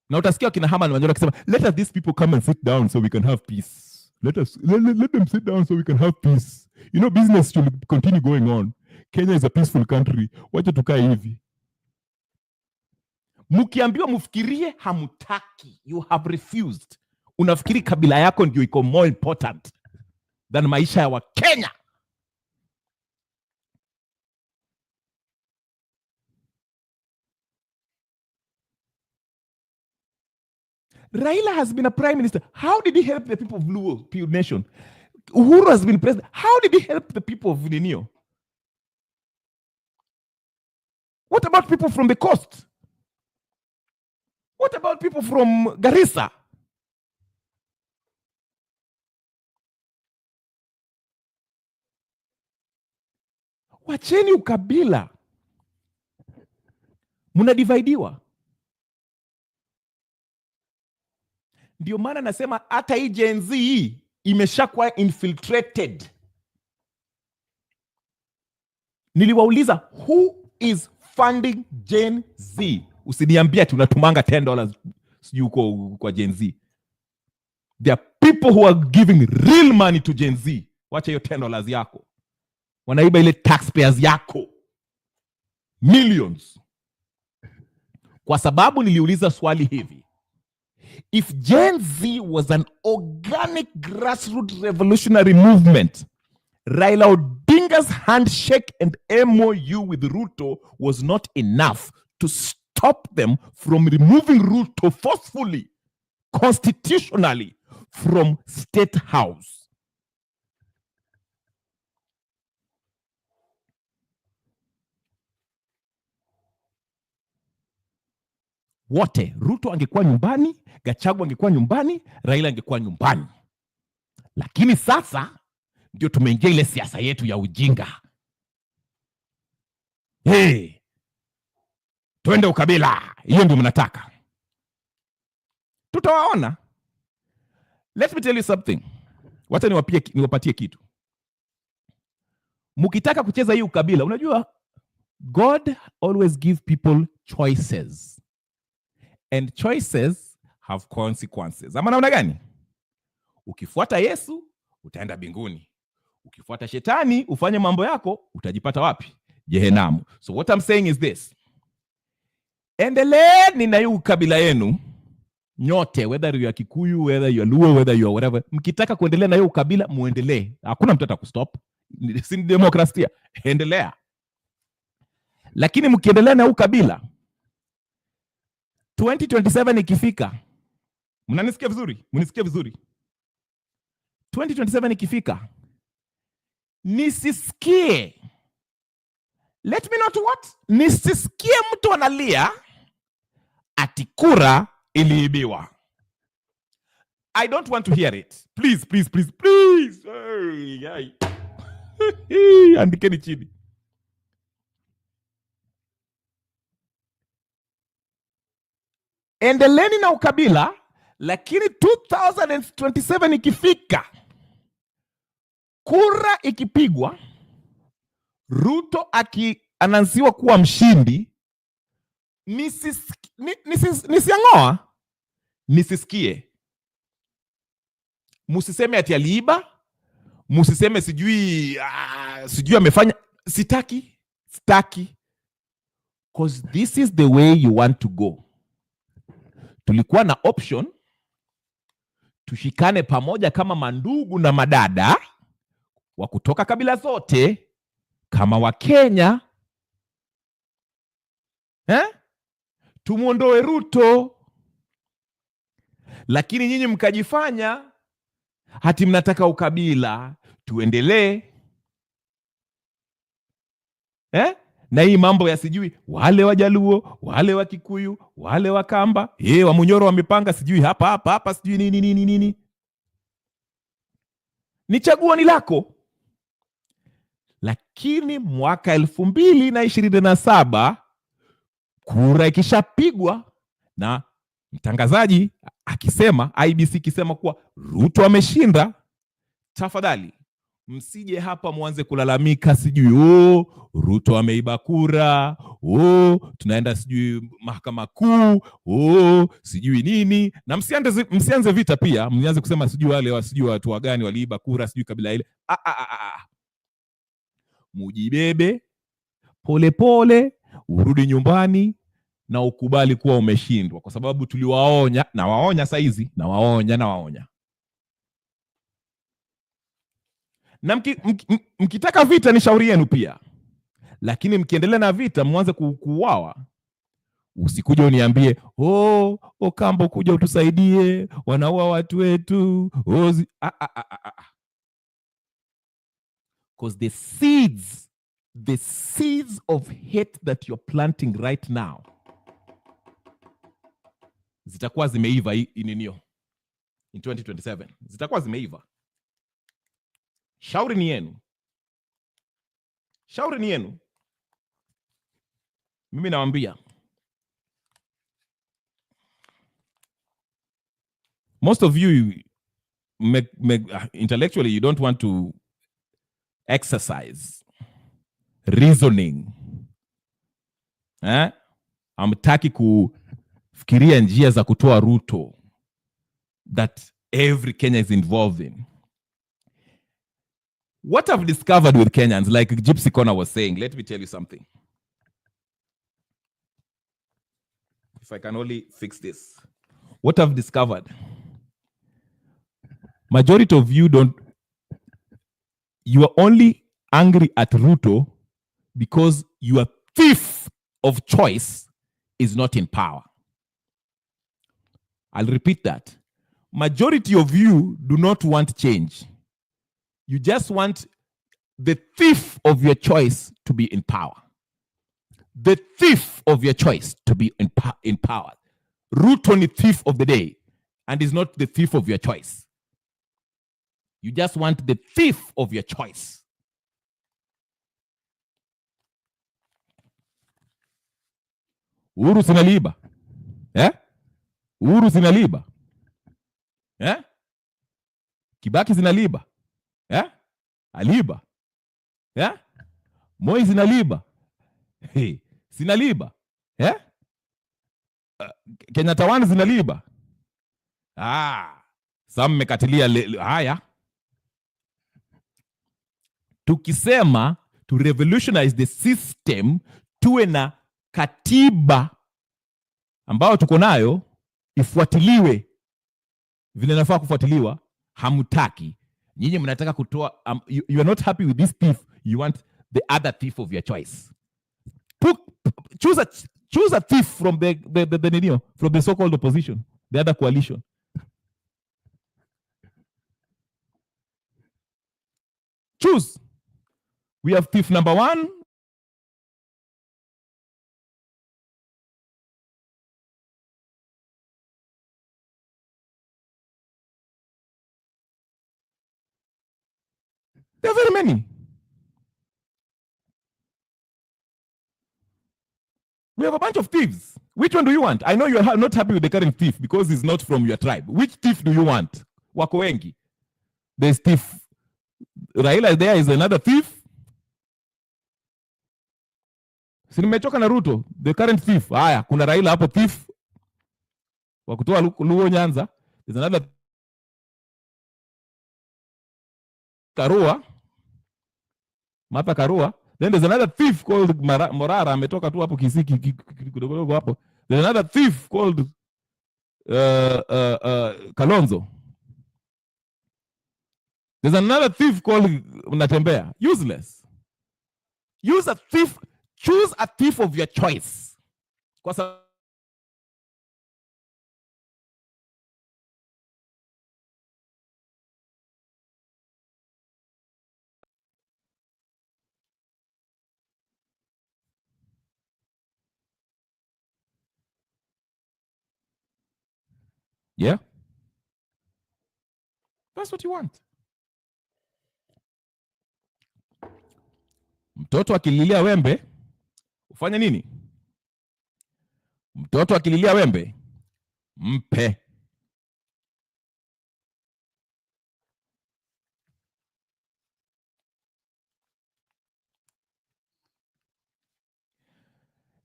Na utasikia kina Haman Wanjola akisema, let these people come and sit down so we can have peace. Let them sit down so we can have peace. You know, business should continue going on. Kenya is a peaceful country. Wacha tukae hivi. Mukiambiwa mufikirie hamutaki. You have refused. Unafikiri kabila yako ndio iko more important than maisha ya Wakenya. Raila has been a prime minister. How did he help the people of Luo Nation? Uhuru has been president. How did he help the people of Ninio? What about people from the coast? What about people from Garissa? Wacheni ukabila. Munadivaidiwa. Ndio maana nasema hata hii Gen Z imeshakuwa infiltrated. Niliwauliza, who is funding Gen Z? Usiniambia tunatumanga $10 sijui kwa Gen Z. There are people who are giving real money to Gen Z. Wacha hiyo $10 yako. Wanaiba ile taxpayers yako. Millions. Kwa sababu niliuliza swali hivi. If Gen Z was an organic grassroots revolutionary movement, Raila Odinga's handshake and MOU with Ruto was not enough to stop them from removing Ruto forcefully, constitutionally, from State House. Wote, Ruto angekuwa nyumbani, Gachagua angekuwa nyumbani, Raila angekuwa nyumbani. Lakini sasa ndio tumeingia ile siasa yetu ya ujinga. Hey, twende ukabila. Hiyo ndio mnataka. Tutawaona. Let me tell you something. Wacha niwapatie kitu. Mukitaka kucheza hii ukabila, unajua God always give people choices. And choices have consequences. Ama naona gani? Ukifuata Yesu, utaenda mbinguni. Ukifuata shetani, ufanye mambo yako, utajipata wapi? Jehenamu. So what I'm saying is this. Endeleeni na hiyo kabila yenu nyote, whether you are Kikuyu, whether you are Luo, whether you are whatever. Mkitaka kuendelea na hiyo kabila, muendelee. Hakuna mtu atakustop. Si demokrasia. Endelea. Lakini mkiendelea na hiyo kabila, 2027 ikifika, mnanisikia vizuri? Mnisikia vizuri? 2027 ikifika, nisisikie. Let me not what? Nisisikie mtu analia ati kura iliibiwa. I don't want to hear it. Please, please, please, please. Andikeni chini. Endeleni na ukabila, lakini 2027 ikifika, kura ikipigwa, Ruto akianansiwa kuwa mshindi, nisiang'oa, nisisikie. Musiseme ati aliiba, musiseme sijui amefanya. Sitaki. Because this is the way you want to go. Tulikuwa na option tushikane pamoja kama mandugu na madada wa kutoka kabila zote kama Wakenya, tumuondoe Ruto, lakini nyinyi mkajifanya hati mnataka ukabila. Tuendelee na hii mambo ya sijui wale Wajaluo, wale wa Kikuyu, wale wa Kamba, wa Munyoro wamepanga sijui hapa sijui nini. Ni chaguo ni lako. Lakini mwaka 2027 kura ikishapigwa na mtangazaji akisema, IBC ikisema kuwa Ruto ameshinda, tafadhali msije hapa mwanze kulalamika sijui Ruto ameiba kura, tunaenda sijui mahakama kuu, sijui nini, na msianze vita pia, mnianze kusema sijui watu wagani waliiba kura sijui kabila ile. Mujibebe polepole, urudi nyumbani na ukubali kuwa umeshindwa, kwa sababu tuliwaonya, na waonya saizi, na waonya. Na mkitaka vita ni shauri yenu pia, lakini mkiendelea na vita mwanze kuuawa, usikuja uniambie Kambo kuja utusaidie, wanaua watu wetu. Because the seeds of hate that you're planting right now zitakuwa zimeiva in 2027, zitakuwa zimeiva. Shauri ni yenu. Mimi nawaambia, most of you intellectually you don't want to exercise reasoning. Hamtaki kufikiria njia za kutoa Ruto that every Kenya is involved in. What I've discovered with Kenyans, like Gypsy Corner was saying, let me tell you something. If I can only fix this. What I've discovered, majority of you you are only angry at Ruto because your thief of choice is not in power. I'll repeat that. Majority of you do not want change. You just want the thief of your choice to be in power. The thief of your choice to be in power. Ruto ni thief of the day and is not the thief of your choice. You just want the thief of your choice. Uhuru sinaliba. Uhuru sinaliba. Kibaki zinaliba. Aliba. Moi zinaliba. Sinaliba. Kenyatta One zinaliba. Sasa mmekatilia haya. Tukisema to revolutionize the system, tuwe na katiba ambayo tuko nayo ifuatiliwe vile nafaa kufuatiliwa, hamutaki. Nyinyi mnataka kutoa you are not happy with this thief, you want the other thief of your choice. Choose a thief from from the so-called opposition, the other coalition. Choose. We have thief number 1, There are very many. We have a bunch of thieves. Which one do you want? I know you are not happy with the current thief because he's not from your tribe. Which thief do you want? Wako wengi. There's thief. Raila there is another thief. Si nimechoka na Ruto, the current thief. Haya, kuna Raila hapo thief. Wakutoa Luo Nyanza. There's another Karua. Martha Karua. Then there's another thief called Morara. Ametoka tu hapo Kisiki kidogo hapo. There's another thief called Kalonzo. There's another thief called Natembea. Useless. Choose a thief of your choice. Yeah? That's what you want. Mtoto akililia wembe, ufanye nini? Mtoto akililia wembe, mpe.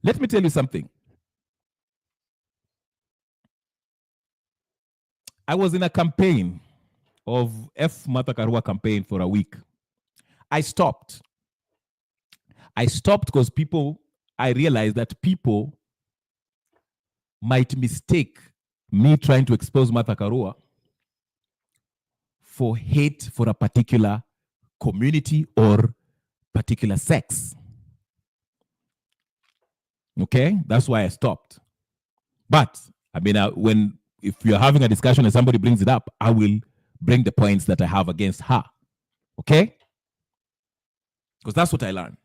Let me tell you something. I was in a campaign of F. Martha Karua campaign for a week. I stopped because I realized that people might mistake me trying to expose Martha Karua for hate for a particular community or particular sex. Okay, that's why I stopped. But I mean, if you're having a discussion and somebody brings it up, I will bring the points that I have against her. Okay? Because that's what I learned.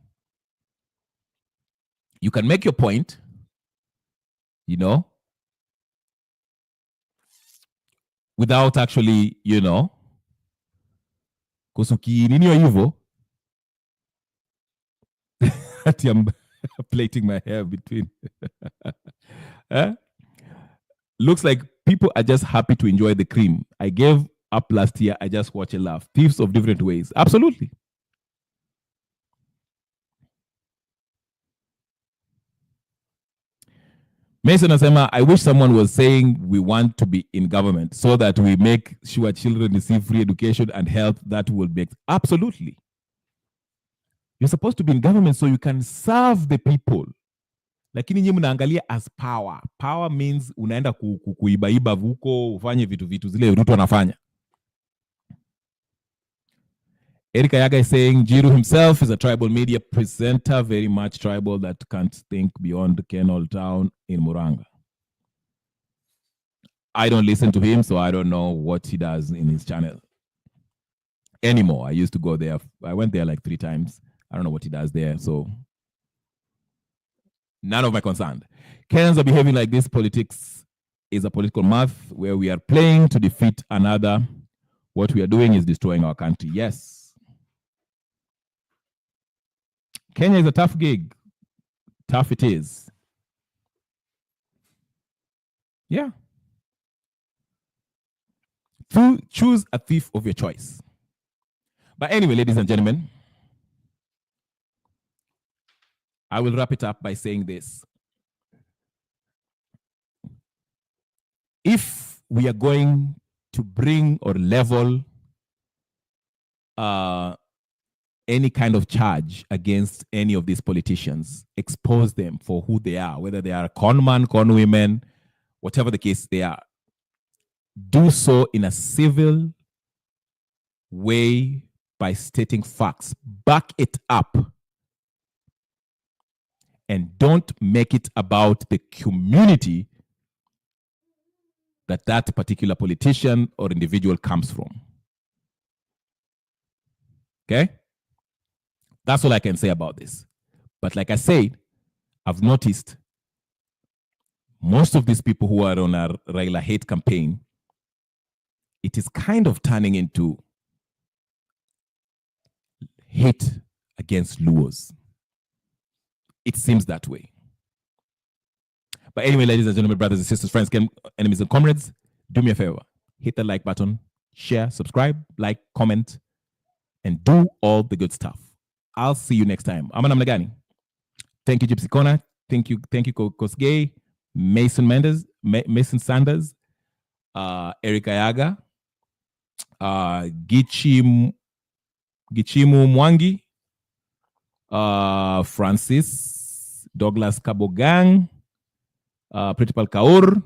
You can make your point, without actually, kusuki ninio hivyo. I'm plaiting my hair between. Looks like people are just happy to enjoy the cream. I gave up last year. I just watch and laugh. Thieves of different ways. Absolutely. Mason Asema, I wish someone was saying we want to be in government so that we make sure children receive free education and health. That will be absolutely. You're supposed to be in government so you can serve the people. Lakini nyinyi mnaangalia as power. Power means unaenda kuibaiba vuko, ufanye vitu zile Ruto anafanya. Erika Yaga is saying Jiru himself is a tribal media presenter, very much tribal, that can't think beyond Kenol Town in Muranga. I don't listen to him, so I don't know what he does in his channel anymore. I used to go there. I went there like 3 times. I don't know what he does there, so none of my concern. Kenyans are behaving like this. Politics is a political math where we are playing to defeat another. What we are doing is destroying our country. Yes. Kenya is a tough gig. Tough it is. Yeah. Choose a thief of your choice. But anyway, ladies and gentlemen, I will wrap it up by saying this. If we are going to bring or level any kind of charge against any of these politicians, expose them for who they are, whether they are con man, con women, whatever the case they are, do so in a civil way by stating facts. Back it up. And don't make it about the community that particular politician or individual comes from. Okay? That's all I can say about this. But like I said, I've noticed most of these people who are on our Raila-Hate campaign, it is kind of turning into hate against Luos. It seems that way. But anyway, ladies and gentlemen, brothers and sisters, friends, enemies and comrades, do me a favor. Hit the like button, share, subscribe, like, comment, and do all the good stuff. I'll see you next time. I'm Nagani. Thank you, Gypsy Kona. Thank you, Kosgei, Mason Mendes, Mason Sanders, Eric Ayaga, Gichimu Mwangi, Francis, Douglas Kabogang, Pritipal Kaur,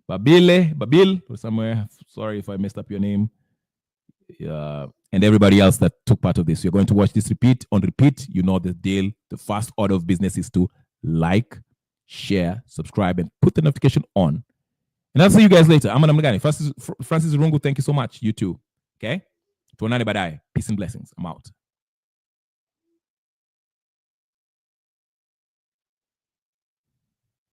Babil, somewhere. Sorry if I messed up your name. And everybody else that took part of this. You're going to watch this on repeat. You know the deal. The first order of business is to like, share, subscribe, and put the notification on. And I'll see you guys later. I'm Mgani. Francis Rungu, thank you so much. You too. Okay? Tuonane baadaye. Peace and blessings. I'm out.